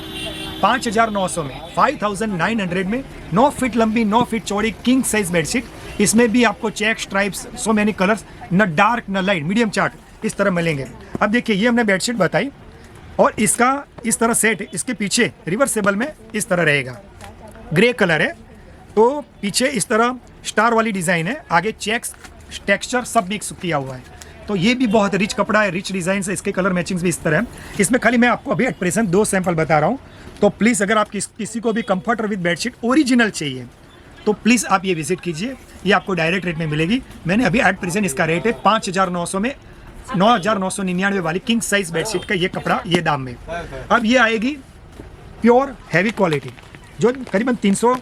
5,900 में, 5,900 में। 9 फीट लंबी, 9 फीट चौड़ी किंग साइज बेडशीट। इसमें भी आपको check, stripes, so many colours, न डार्क न लाइट, मीडियम चार्ट इस तरह मिलेंगे। अब देखिए ये हमने बेडशीट बताई और इसका इस तरह सेट, इसके पीछे रिवर्सेबल में इस तरह रहेगा, ग्रे कलर है, तो पीछे इस तरह स्टार वाली डिज़ाइन है, आगे चेक्स, टेक्सचर सब मिक्स किया हुआ है। तो ये भी बहुत रिच कपड़ा है, रिच डिज़ाइन है, इसके कलर मैचिंग्स भी इस तरह है। इसमें खाली मैं आपको अभी एट प्रेजेंट 2 सैंपल बता रहा हूँ। तो प्लीज़ अगर आप किसी को भी कंफर्टर विद बेडशीट ओरिजिनल चाहिए तो प्लीज़ आप ये विजिट कीजिए, ये आपको डायरेक्ट रेट में मिलेगी। मैंने अभी एट प्रेजेंट इसका रेट है 5,900 में, 9,999 वाली किंग साइज बेडशीट का ये कपड़ा, ये दाम में। अब ये आएगी प्योर हैवी क्वालिटी, जो करीबन 300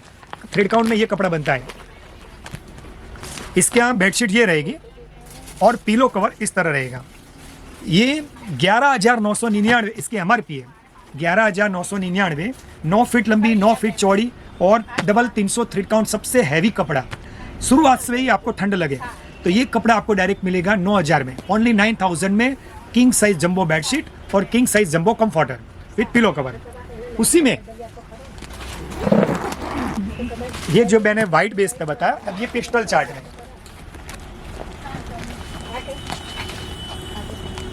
थ्रेड काउंट में ये कपड़ा बनता है। इसके यहाँ बेडशीट ये रहेगी और पिलो कवर इस तरह रहेगा। ये 11,999 इसकी MRP है, 11,999, 9 फीट लंबी, 9 फीट चौड़ी और डबल 300 थ्रेड काउंट, सबसे हैवी कपड़ा। शुरुआत से ही आपको ठंड लगे तो ये कपड़ा आपको डायरेक्ट मिलेगा 9,000 में, ओनली 9,000 में। किंग साइज जंबो बेडशीट और king size jumbo comforter with pillow cover. उसी में ये जो मैंने वाइट बेस पे बताया, अब ये पिस्टल चार्ट है,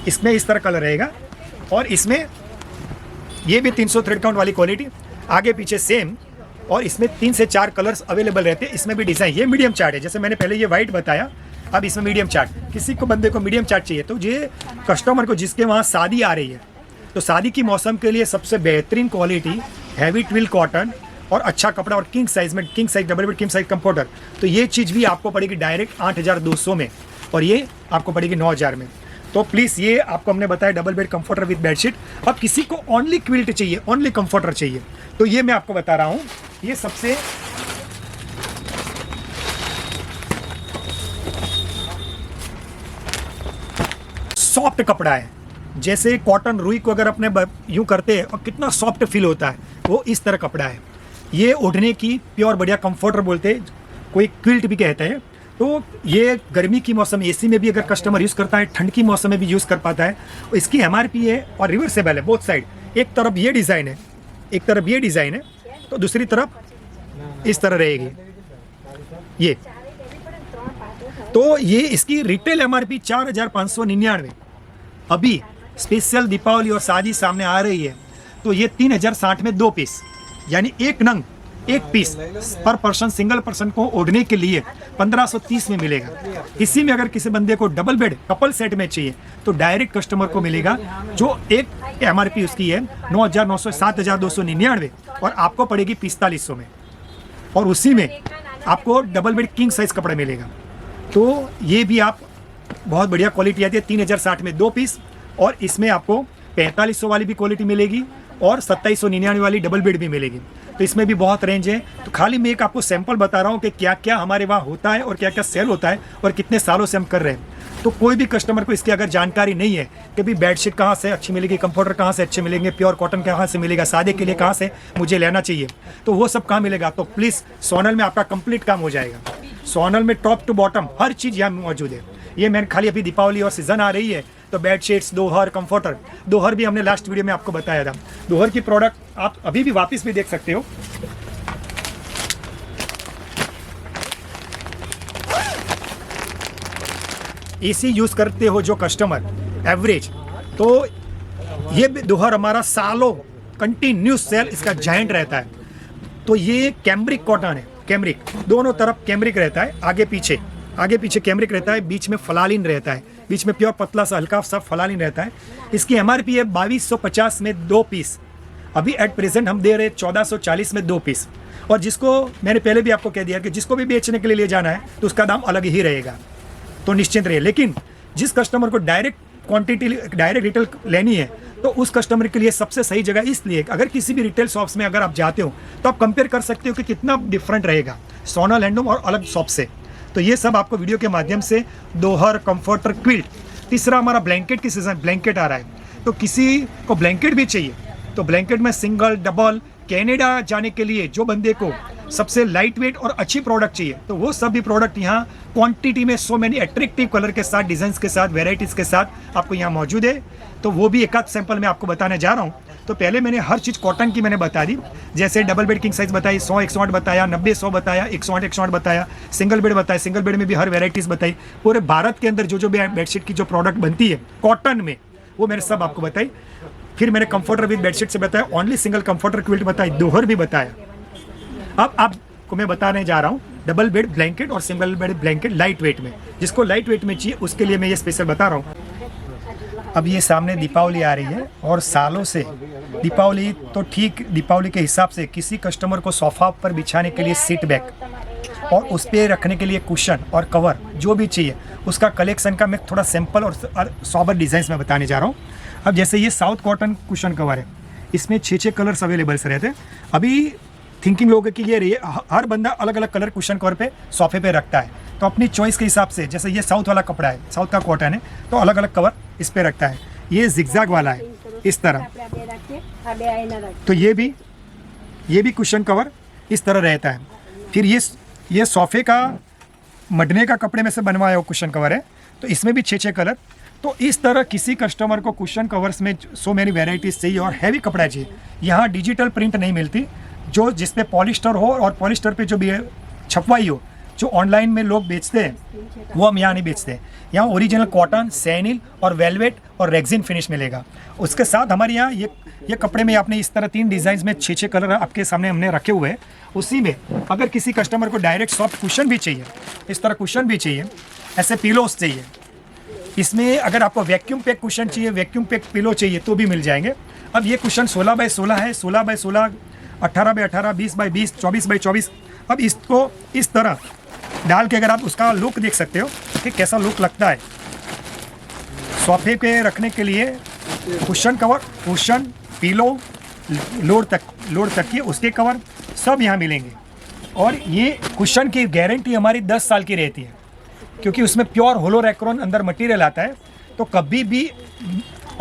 इसमें इस तरह कलर रहेगा और इसमें ये भी 300 थ्रेड काउंट वाली क्वालिटी, आगे पीछे सेम, और इसमें 3 से 4 कलर्स अवेलेबल रहते हैं। इसमें भी डिज़ाइन, ये मीडियम चार्ट है, जैसे मैंने पहले ये वाइट बताया, अब इसमें मीडियम चार्ट। किसी को बंदे को मीडियम चार्ट चाहिए तो ये कस्टमर को जिसके वहाँ शादी आ रही है, तो शादी की मौसम के लिए सबसे बेहतरीन क्वालिटी, हैवी ट्विल कॉटन और अच्छा कपड़ा, और किंग साइज में, king size double bed king size comforter. तो ये चीज़ भी आपको पड़ेगी डायरेक्ट 8,200 में और ये आपको पड़ेगी 9,000 में। तो प्लीज़ ये आपको हमने बताया double bed comforter with bedsheet. अब किसी को ओनली क्विल्ट चाहिए, ओनली कंफर्टर चाहिए, तो ये मैं आपको बता रहा हूँ, ये सबसे सॉफ्ट कपड़ा है। जैसे कॉटन रुई को अगर अपने यूँ करते हैं और कितना सॉफ्ट फील होता है, वो इस तरह कपड़ा है। ये ओढ़ने की प्योर बढ़िया कंफर्टर बोलते हैं, कोई क्विल्ट भी कहते हैं। तो ये गर्मी की मौसम में एसी में भी अगर कस्टमर यूज़ करता है, ठंड की मौसम में भी यूज़ कर पाता है। इसकी MRP है और रिवर्सेबल है बोथ साइड। एक तरफ ये डिज़ाइन है, एक तरफ ये डिज़ाइन है, तो दूसरी तरफ इस तरह रहेगी ये। तो ये इसकी रिटेल MRP 4,599। अभी स्पेशल दीपावली और शादी सामने आ रही है तो ये 3,060 में 2 पीस, यानी एक नंग, एक पीस पर पर्सन, सिंगल पर्सन को ओढ़ने के लिए 1,530 में मिलेगा। इसी में अगर किसी बंदे को डबल बेड कपल सेट में चाहिए तो डायरेक्ट कस्टमर को मिलेगा, जो एक MRP उसकी है 9,900, 7,299 और आपको पड़ेगी 4,500 में, और उसी में आपको डबल बेड किंग साइज कपड़ा मिलेगा। तो ये भी आप बहुत बढ़िया क्वालिटी आती है, 3,060 में 2 पीस, और इसमें आपको 4,500 वाली भी क्वालिटी मिलेगी और 2,799 वाली डबल बेड भी मिलेगी। तो इसमें भी बहुत रेंज है। तो खाली मैं एक आपको सैंपल बता रहा हूँ कि क्या क्या हमारे वहाँ होता है और क्या क्या सेल होता है और कितने सालों से हम कर रहे हैं। तो कोई भी कस्टमर को इसकी अगर जानकारी नहीं है कि भाई बेडशीट कहाँ से अच्छी मिलेगी, कंफर्टर कहाँ से अच्छे मिलेंगे, प्योर कॉटन कहाँ से मिलेगा, शादी के लिए कहाँ से मुझे लेना चाहिए, तो वो सब कहाँ मिलेगा, तो प्लीज़ सोनल में आपका कंप्लीट काम हो जाएगा। सोनल में टॉप टू बॉटम हर चीज़ यहाँ मौजूद है। ये मैंने खाली अभी दीपावली और सीज़न आ रही है तो बेडशीट्स, दोहर, कंफर्टर, दोहर भी हमने लास्ट वीडियो में आपको बताया था। दोहर की प्रोडक्ट आप अभी भी वापस भी देख सकते हो। एसी यूज़ करते हो जो कस्टमर एवरेज, तो ये दोहर हमारा सालों कंटिन्यूस सेल इसका जायंट रहता है। तो ये कैम्ब्रिक कॉटन है, कैम्ब्रिक, दोनों तरफ कैम्ब्रिक रहता है, आगे पीछे कैम्ब्रिक रहता है, बीच में फलालिन रहता है, बीच में प्योर पतला सा हल्का सा फलालिन रहता है। इसकी MRP है 2,250 में 2 पीस। अभी एट प्रेजेंट हम दे रहे 1,440 में 2 पीस। और जिसको मैंने पहले भी आपको कह दिया कि जिसको भी बेचने के लिए ले जाना है तो उसका दाम अलग ही रहेगा, तो निश्चिंत रहिए। लेकिन जिस कस्टमर को डायरेक्ट क्वांटिटी, डायरेक्ट रिटेल लेनी है तो उस कस्टमर के लिए सबसे सही जगह इसलिए अगर किसी भी रिटेल शॉप्स में अगर आप जाते हो तो आप कंपेयर कर सकते हो कि कितना डिफरेंट रहेगा सोनल हैंडलूम और अलग शॉप से। तो ये सब आपको वीडियो के माध्यम से दोहर, कंफर्टर, क्विल्ट। तीसरा हमारा ब्लैंकेट की सीजन, ब्लैंकेट आ रहा है, तो किसी को ब्लैंकेट भी चाहिए तो ब्लैंकेट में सिंगल, डबल, कनाडा जाने के लिए जो बंदे को सबसे लाइट वेट और अच्छी प्रोडक्ट चाहिए तो वो सब भी प्रोडक्ट यहाँ क्वांटिटी में सो मैनी अट्रैक्टिव कलर के साथ, डिजाइंस के साथ, वेराइटीज़ के साथ आपको यहाँ मौजूद है। तो वो भी एक आध सैंपल मैं आपको बताने जा रहा हूँ। तो पहले मैंने हर चीज़ कॉटन की मैंने बता दी, जैसे डबल बेड किंग साइज बताई, 100 108 बताया, 90 100 बताया, 108 108 बताया, सिंगल बेड बताया, सिंगल बेड में भी हर वेराइटीज़ बताई। पूरे भारत के अंदर जो भी बेडशीट की जो प्रोडक्ट बनती है कॉटन में वो मैंने सब आपको बताई। फिर मैंने कंफर्टर विद बेडशीट से बताया, ओनली सिंगल कंफर्टर क्विल्ट बताई, दोहर भी बताया। अब आपको मैं बताने जा रहा हूँ डबल बेड ब्लैंकेट और single bed blanket light weight में। जिसको लाइट वेट में चाहिए उसके लिए मैं ये स्पेशल बता रहा हूँ। अब ये सामने दीपावली आ रही है और सालों से दीपावली तो ठीक, दीपावली के हिसाब से किसी कस्टमर को सोफा पर बिछाने के लिए सीट बैक और उस पर रखने के लिए कुशन और कवर जो भी चाहिए उसका कलेक्शन का मैं थोड़ा सैंपल और सॉबर डिज़ाइंस में बताने जा रहा हूँ। अब जैसे ये साउथ कॉटन कुशन कवर है, इसमें 6 कलर्स अवेलेबल्स रहते हैं। अभी थिंकिंग लोग कि ये हर बंदा अलग अलग कलर कुशन कवर पे सोफे पे रखता है, तो अपनी चॉइस के हिसाब से, जैसे ये साउथ वाला कपड़ा है, साउथ का कॉटन है, तो अलग अलग कवर इस पे रखता है। ये जिगजैग वाला है इस तरह, तो ये भी कुशन कवर इस तरह रहता है। फिर ये सोफे का मडने का कपड़े में से बनवाया हुआ कुशन कवर है, तो इसमें भी 6 कलर। तो इस तरह किसी कस्टमर को कुशन कवर्स में सो मैनी वेराइटीज़ चाहिए और हैवी कपड़ा चाहिए। यहाँ डिजिटल प्रिंट नहीं मिलती, जो जिस पे पॉलिस्टर हो और पॉलिस्टर पे जो भी छपवाई हो, जो ऑनलाइन में लोग बेचते हैं वो हम यहाँ नहीं बेचते हैं। यहाँ ओरिजिनल कॉटन, सैनिल और वेलवेट और रेक्सिन फिनिश मिलेगा। उसके साथ हमारे यहाँ ये कपड़े में आपने इस तरह 3 डिज़ाइन में 6 कलर आपके सामने हमने रखे हुए हैं। उसी में अगर किसी कस्टमर को डायरेक्ट सॉफ्ट कुशन भी चाहिए, इस तरह कुशन भी चाहिए, ऐसे पिलोस चाहिए, इसमें अगर आपको वैक्यूम पैक कुशन चाहिए, वैक्यूम पैक पिलो चाहिए तो भी मिल जाएंगे। अब ये कुशन 16 बाय 16 है, 16 बाय 16, 18 बाय 18, 20 बाय 20, 24 बाय 24। अब इसको इस तरह डाल के अगर आप उसका लुक देख सकते हो कि कैसा लुक लगता है। सोफे पे रखने के लिए cushion cover, cushion, pillow, load तक की उसके कवर सब यहाँ मिलेंगे। और ये कुशन की गारंटी हमारी 10 साल की रहती है, क्योंकि उसमें प्योर होलोरेक्रोन अंदर मटेरियल आता है, तो कभी भी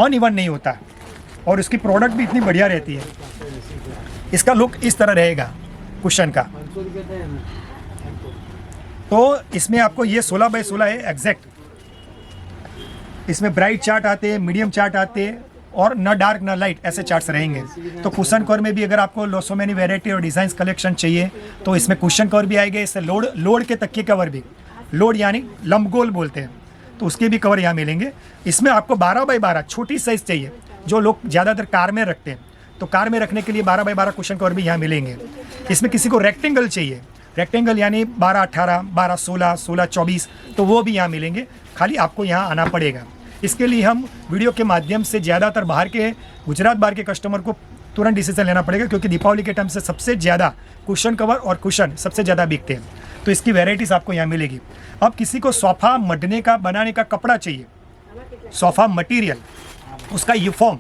अनइवन नहीं होता और उसकी प्रोडक्ट भी इतनी बढ़िया रहती है। इसका लुक इस तरह रहेगा कुशन का। तो इसमें आपको ये 16 बाय 16 है एग्जैक्ट। इसमें ब्राइट चार्ट आते हैं, मीडियम चार्ट आते हैं और न डार्क न लाइट ऐसे चार्ट्स रहेंगे। तो कुशन कवर में भी अगर आपको सो मैनी वेराइटी और डिज़ाइंस कलेक्शन चाहिए तो इसमें कुशन कवर भी आएंगे। इससे लोड के तकिए कवर भी, लोड यानी लंबगोल बोलते हैं, तो उसके भी कवर यहाँ मिलेंगे। इसमें आपको 12 बाय 12 छोटी साइज़ चाहिए, जो लोग ज़्यादातर कार में रखते हैं, तो कार में रखने के लिए 12 बाय 12 कुशन कवर भी यहाँ मिलेंगे। इसमें किसी को रेक्टेंगल चाहिए, रेक्टेंगल यानी 12 18, 12 16, 16 24, तो वो भी यहाँ मिलेंगे। खाली आपको यहाँ आना पड़ेगा। इसके लिए हम वीडियो के माध्यम से ज़्यादातर बाहर के, गुजरात बाहर के कस्टमर को तुरंत डिसीजन लेना पड़ेगा, क्योंकि दीपावली के टाइम से सबसे ज़्यादा कुशन कवर और कुशन सबसे ज़्यादा बिकते हैं। तो इसकी वेराइटीज़ आपको यहाँ मिलेगी। अब किसी को सोफ़ा मडने का, बनाने का कपड़ा चाहिए, सोफ़ा मटेरियल, उसका यूनिफॉर्म,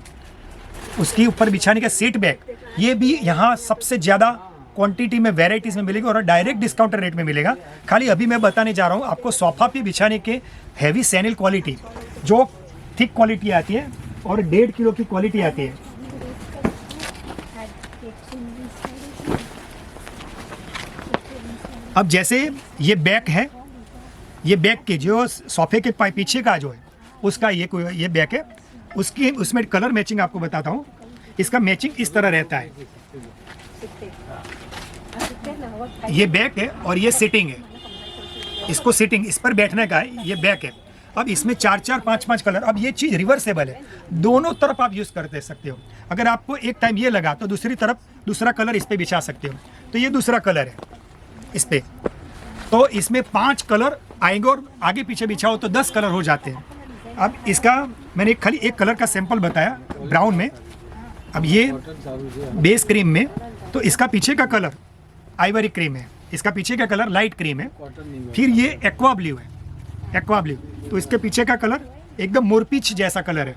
उसके ऊपर बिछाने का सीट बैग, ये भी यहाँ सबसे ज़्यादा क्वांटिटी में वेराइटीज़ में मिलेगा और डायरेक्ट डिस्काउंटेड रेट में मिलेगा। खाली अभी मैं बताने जा रहा हूँ आपको सोफ़ा पे बिछाने के हैवी सैनिल क्वालिटी, जो थिक क्वालिटी आती है और 1.5 किलो की क्वालिटी आती है। अब जैसे ये बैक है, ये बैक के जो सोफे के पीछे का जो है उसका ये बैक है, उसमें कलर मैचिंग आपको बताता हूँ। इसका मैचिंग इस तरह रहता है, ये बैक है और ये सिटिंग है, इसको सिटिंग, इस पर बैठने का है, ये बैक है। अब इसमें 4-4, 5-5 कलर। अब ये चीज़ रिवर्सेबल है, दोनों तरफ आप यूज़ करते सकते हो। अगर आपको एक टाइम ये लगा तो दूसरी तरफ दूसरा कलर इस पर बिछा सकते हो। तो ये दूसरा कलर है इस पर, तो इसमें 5 कलर आएंगे और आगे पीछे बिछाओ तो 10 कलर हो जाते हैं। अब इसका मैंने खाली एक कलर का सैंपल बताया, ब्राउन में। अब ये बेस क्रीम में, तो इसका पीछे का कलर आइवरी क्रीम है, इसका पीछे का कलर लाइट क्रीम है। फिर ये एक्वा ब्लू है, एक्वा ब्लू, तो इसके पीछे का कलर एकदम मोरपीच जैसा कलर है।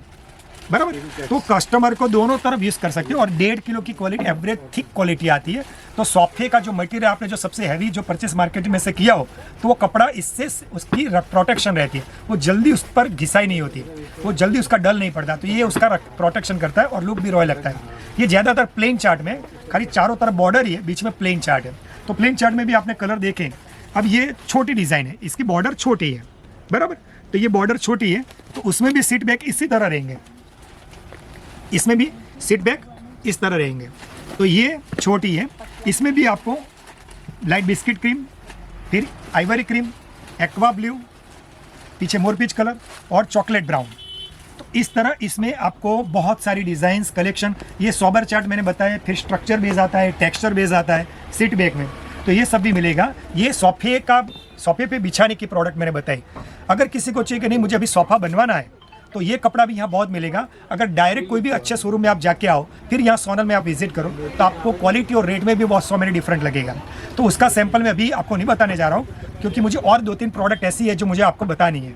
बराबर। तो कस्टमर को दोनों तरफ यूज़ कर सकते हो और 1.5 किलो की क्वालिटी एवरेज थिक क्वालिटी आती है। तो सोफे का जो मटेरियल आपने जो सबसे हैवी जो परचेस मार्केट में से किया हो, तो वो कपड़ा इससे उसकी प्रोटेक्शन रहती है, वो जल्दी उस पर घिसाई नहीं होती, वो जल्दी उसका डल नहीं पड़ता, तो ये उसका प्रोटेक्शन करता है और लुक भी रॉयल लगता है। ये ज़्यादातर प्लेन चार्ट में खाली चारों तरफ बॉर्डर ही है, बीच में प्लेन चार्ट है। तो प्लेन चार्ट में भी आपने कलर देखें। अब ये छोटी डिज़ाइन है, इसकी बॉर्डर छोटी है, बराबर। तो ये बॉर्डर छोटी है, तो उसमें भी सीट बैक इसी तरह रहेंगे, इसमें भी सीट बैक इस तरह रहेंगे। तो ये छोटी है, इसमें भी आपको लाइट बिस्किट क्रीम, फिर आइवरी क्रीम, एक्वा ब्लू, पीछे मोरपीच कलर और चॉकलेट ब्राउन। तो इस तरह इसमें आपको बहुत सारी डिज़ाइंस कलेक्शन, ये सोबर चार्ट मैंने बताया, फिर स्ट्रक्चर बेस आता है, टेक्सचर बेस आता है सीट बैक में, तो ये सब भी मिलेगा। ये सोफे पे बिछाने की प्रोडक्ट मैंने बताई। अगर किसी को चाहिए कि नहीं मुझे अभी सोफ़ा बनवाना है, तो ये कपड़ा भी यहाँ बहुत मिलेगा। अगर डायरेक्ट कोई भी अच्छे शोरूम में आप जाके आओ, फिर यहाँ सोनल में आप विजिट करो, तो आपको क्वालिटी और रेट में भी बहुत सौ मेरे डिफरेंट लगेगा। तो उसका सैंपल मैं अभी आपको नहीं बताने जा रहा हूँ, क्योंकि मुझे और 2-3 प्रोडक्ट ऐसी है जो मुझे आपको बतानी है।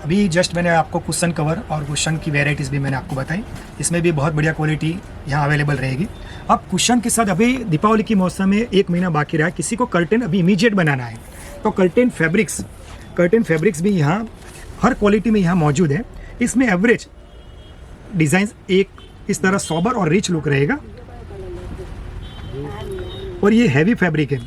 अभी जस्ट मैंने आपको कुशन कवर और कुशन की वेराइटीज़ भी मैंने आपको बताई, इसमें भी बहुत बढ़िया क्वालिटी यहाँ अवेलेबल रहेगी। अब कुशन के साथ अभी दीपावली की मौसम में 1 महीना बाकी रहा है, किसी को कर्टेन अभी इमीडिएट बनाना है, तो कर्टेन फैब्रिक्स भी यहाँ हर क्वालिटी में यहाँ मौजूद है। इसमें एवरेज डिज़ाइन एक इस तरह सोबर और रिच लुक रहेगा, और ये हैवी फैब्रिक है।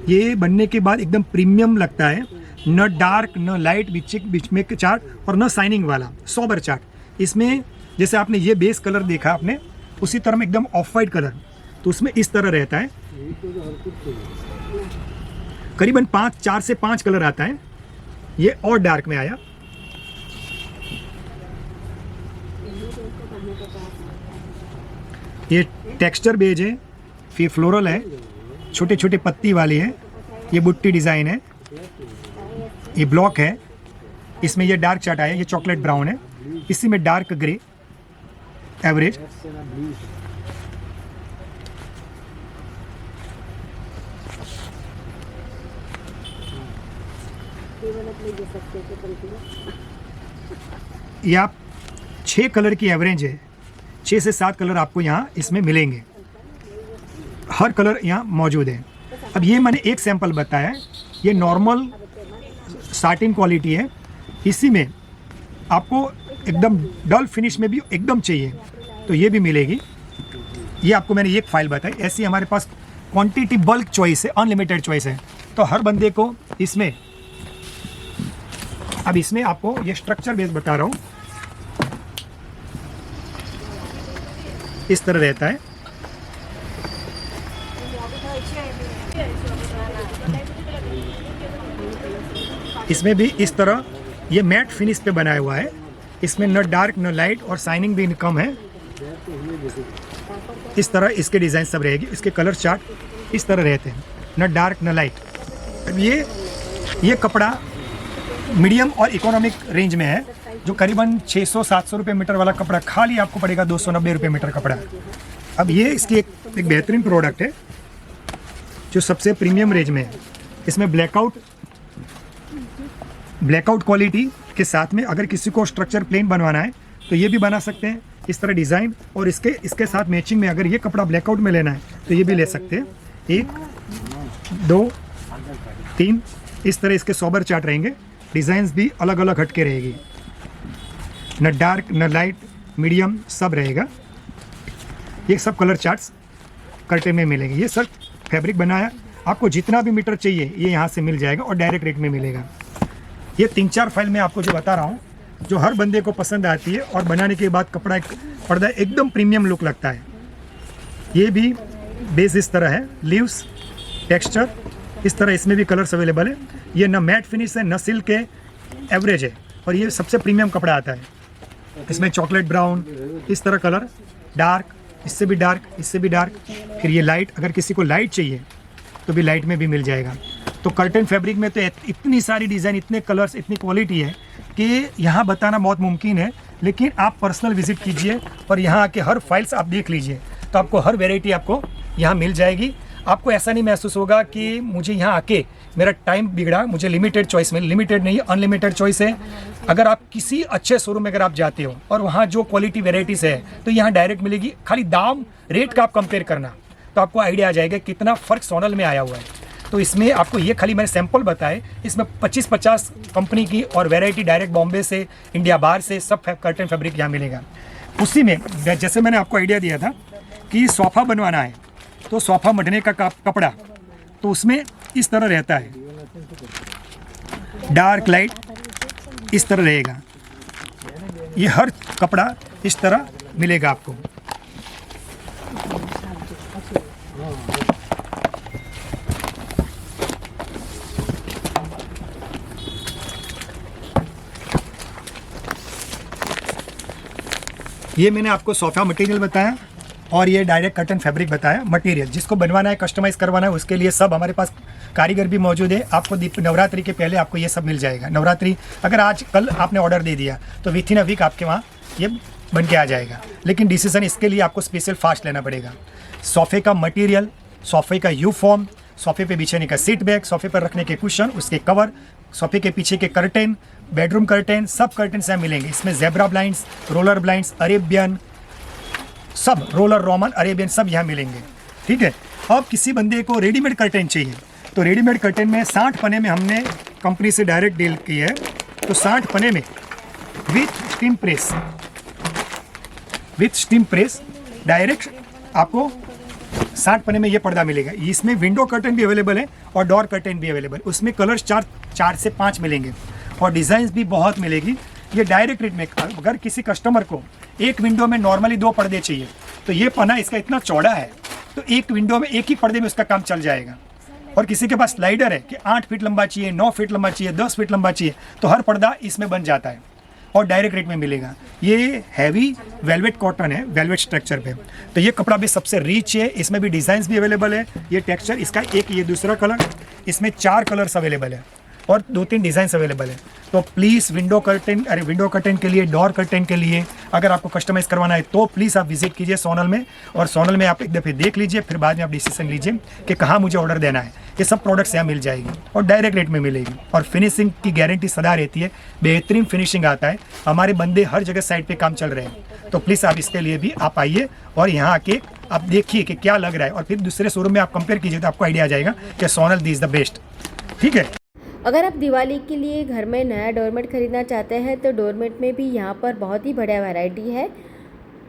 ये बनने के बाद एकदम प्रीमियम लगता है, न डार्क न लाइट, बीच में चार्ट और न शाइनिंग वाला सोबर चार्ट। इसमें जैसे आपने ये बेस कलर देखा आपने, उसी तरह में एकदम ऑफ वाइट कलर, तो उसमें इस तरह रहता है। करीबन 4 से 5 कलर आता है। ये और डार्क में आया, ये टेक्सचर बेज है, फिर फ्लोरल है, छोटे छोटे पत्ती वाली है, ये बुट्टी डिज़ाइन है, ये ब्लॉक है, इसमें ये डार्क चार्ट आया, ये चॉकलेट ब्राउन है, इसी में डार्क ग्रे एवरेज। ये आप 6 कलर की एवरेज है, 6 से 7 कलर आपको यहाँ इसमें मिलेंगे, हर कलर यहाँ मौजूद है। अब ये मैंने एक सैंपल बताया, ये नॉर्मल साटिन क्वालिटी है, इसी में आपको एकदम डल फिनिश में भी एकदम चाहिए तो ये भी मिलेगी। ये आपको मैंने एक फाइल बताई, ऐसी हमारे पास क्वांटिटी बल्क चॉइस है, अनलिमिटेड चॉइस है, तो हर बंदे को इसमें। अब इसमें आपको ये स्ट्रक्चर बेस बता रहा हूँ, इस तरह रहता है। इसमें भी इस तरह ये मैट फिनिश पे बनाया हुआ है, इसमें न डार्क न लाइट और शाइनिंग भी कम है। इस तरह इसके डिज़ाइन सब रहेगी, इसके कलर चार्ट इस तरह रहते हैं, न डार्क न लाइट। अब ये कपड़ा मीडियम और इकोनॉमिक रेंज में है, जो करीबन 600-700 रुपये मीटर वाला कपड़ा खाली आपको पड़ेगा 290 रुपये मीटर कपड़ा। अब ये इसकी एक बेहतरीन प्रोडक्ट है जो सबसे प्रीमियम रेंज में है। इसमें ब्लैकआउट क्वालिटी के साथ में अगर किसी को स्ट्रक्चर प्लेन बनवाना है तो ये भी बना सकते हैं, इस तरह डिज़ाइन, और इसके साथ मैचिंग में अगर ये कपड़ा ब्लैकआउट में लेना है तो ये भी ले सकते हैं। 1 2 3 इस तरह इसके सोबर चार्ट रहेंगे, डिज़ाइंस भी अलग अलग हटके रहेगी, न डार्क न लाइट, मीडियम सब रहेगा। ये सब कलर चार्ट्स कर्टेन में मिलेंगे। ये सब फैब्रिक बनाया, आपको जितना भी मीटर चाहिए ये यहाँ से मिल जाएगा और डायरेक्ट रेट में मिलेगा। ये 3-4 फाइल में आपको जो बता रहा हूँ, जो हर बंदे को पसंद आती है और बनाने के बाद कपड़ा पर्दा एकदम प्रीमियम लुक लगता है। ये भी बेस इस तरह है, लीव्स टेक्सचर इस तरह, इसमें भी कलर्स अवेलेबल है। ये न मैट फिनिश है न सिल्क है, एवरेज है, और ये सबसे प्रीमियम कपड़ा आता है। इसमें चॉकलेट ब्राउन इस तरह कलर, डार्क, इससे भी डार्क, इससे भी डार्क, फिर ये लाइट, अगर किसी को लाइट चाहिए तो भी लाइट में भी मिल जाएगा। तो कर्टेन फैब्रिक में तो इतनी सारी डिज़ाइन, इतने कलर्स, इतनी क्वालिटी है कि यहाँ बताना बहुत मुमकिन है, लेकिन आप पर्सनल विजिट कीजिए और यहाँ आके हर फाइल्स आप देख लीजिए, तो आपको हर वेराइटी आपको यहाँ मिल जाएगी। आपको ऐसा नहीं महसूस होगा कि मुझे यहाँ आके मेरा टाइम बिगड़ा, मुझे लिमिटेड चॉइस में, लिमिटेड नहीं अनलिमिटेड चॉइस है। अगर आप किसी अच्छे शोरूम में अगर आप जाते हो और वहाँ जो क्वालिटी वेराइटीज़ है तो यहाँ डायरेक्ट मिलेगी। खाली दाम रेट का आप कंपेयर करना तो आपको आइडिया आ जाएगा कितना फ़र्क सोनल में आया हुआ है। तो इसमें आपको ये खाली मैंने सैंपल बताए, इसमें 25-50 कंपनी की और वैरायटी डायरेक्ट बॉम्बे से, इंडिया बाहर से सब कर्टन फैब्रिक यहाँ मिलेगा। उसी में जैसे मैंने आपको आइडिया दिया था कि सोफ़ा बनवाना है तो सोफ़ा मढ़ने का कपड़ा तो उसमें इस तरह रहता है, डार्क लाइट इस तरह रहेगा। ये हर कपड़ा इस तरह मिलेगा आपको। ये मैंने आपको सोफ़ा मटेरियल बताया और ये डायरेक्ट कर्टन फैब्रिक बताया। मटेरियल जिसको बनवाना है, कस्टमाइज़ करवाना है, उसके लिए सब हमारे पास कारीगर भी मौजूद है। आपको नवरात्रि के पहले आपको ये सब मिल जाएगा। नवरात्रि अगर आज कल आपने ऑर्डर दे दिया तो विथ इन अ वीक आपके वहाँ ये बन के आ जाएगा। लेकिन डिसीजन इसके लिए आपको स्पेशल फास्ट लेना पड़ेगा। सोफ़े का मटेरियल, सोफ़े का यू फॉर्म, सोफ़े पे बिछाने का सीट बैग, सोफ़े पर रखने के कुशन, उसके कवर, सोफ़े के पीछे के कर्टेन, बेडरूम कर्टेन, सब कर्टेन यहाँ मिलेंगे। इसमें zebra blinds, roller blinds, Arabian, सब रोलर, रोमन, अरेबियन सब यहाँ मिलेंगे। ठीक है। अब किसी बंदे को रेडीमेड कर्टेन चाहिए तो रेडीमेड कर्टेन में 60 पने में हमने कंपनी से डायरेक्ट डील की है। तो 60 पने में विथ स्टीम प्रेस डायरेक्ट आपको 60 पने में ये पर्दा मिलेगा। इसमें विंडो कर्टन भी अवेलेबल है और डोर कर्टन भी अवेलेबल है। उसमें कलर्स 4 से 5 मिलेंगे और डिज़ाइंस भी बहुत मिलेगी। ये डायरेक्ट रेट में, अगर किसी कस्टमर को एक विंडो में नॉर्मली 2 पर्दे चाहिए तो ये पना इसका इतना चौड़ा है तो एक विंडो में एक ही पर्दे में उसका काम चल जाएगा। और किसी के पास स्लाइडर है कि 8 फीट लंबा चाहिए, 9 फीट लंबा चाहिए, 10 फीट लंबा चाहिए तो हर पर्दा इसमें बन जाता है और डायरेक्ट रेट में मिलेगा। ये हैवी वेलवेट कॉटन है, वेलवेट स्ट्रक्चर पे। तो ये कपड़ा भी सबसे रिच है। इसमें भी डिज़ाइंस भी अवेलेबल है। ये टेक्सचर इसका एक, ये दूसरा कलर, इसमें 4 कलर्स अवेलेबल है और 2-3 डिज़ाइंस अवेलेबल है। तो प्लीज़ विंडो कर्टन के लिए, डोर कर्टन के लिए अगर आपको कस्टमाइज़ करवाना है तो प्लीज़ आप विजिट कीजिए सोनल में। और सोनल में आप एक दफ़े देख लीजिए, फिर बाद में आप डिसीजन लीजिए कि कहाँ मुझे ऑर्डर देना है। ये सब प्रोडक्ट्स यहाँ मिल जाएगी और डायरेक्ट रेट में मिलेगी और फिनिशिंग की गारंटी सदा रहती है। बेहतरीन फिनिशिंग आता है। हमारे बंदे हर जगह साइड पे काम चल रहे हैं। तो प्लीज़ आप इसके लिए भी आप आइए और यहाँ आके आप देखिए कि क्या लग रहा है और फिर दूसरे शोरूम में आप कंपेयर कीजिए तो आपको आइडिया आ जाएगा कि सोनल दिस द बेस्ट। ठीक है। अगर आप दिवाली के लिए घर में नया डोरमेट ख़रीदना चाहते हैं तो डोरमेट में भी यहाँ पर बहुत ही बढ़िया वैरायटी है।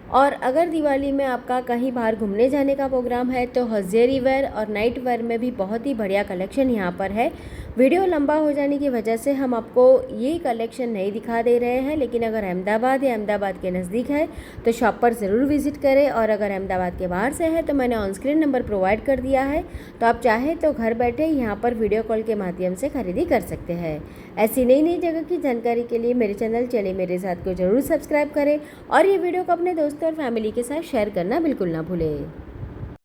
और अगर दिवाली में आपका कहीं बाहर घूमने जाने का प्रोग्राम है तो हज़ेरी वेयर और नाइट वेयर में भी बहुत ही बढ़िया कलेक्शन यहाँ पर है। वीडियो लंबा हो जाने की वजह से हम आपको ये कलेक्शन नहीं दिखा दे रहे हैं, लेकिन अगर अहमदाबाद या अहमदाबाद के नज़दीक है तो शॉप पर ज़रूर विज़िट करें। और अगर अहमदाबाद के बाहर से है तो मैंने ऑन स्क्रीन नंबर प्रोवाइड कर दिया है, तो आप चाहें तो घर बैठे यहाँ पर वीडियो कॉल के माध्यम से खरीदी कर सकते हैं। ऐसी नई नई जगह की जानकारी के लिए मेरे चैनल चले मेरे साथ को ज़रूर सब्सक्राइब करें और ये वीडियो को अपने दोस्तों और फैमिली के साथ शेयर करना बिल्कुल ना भूलें।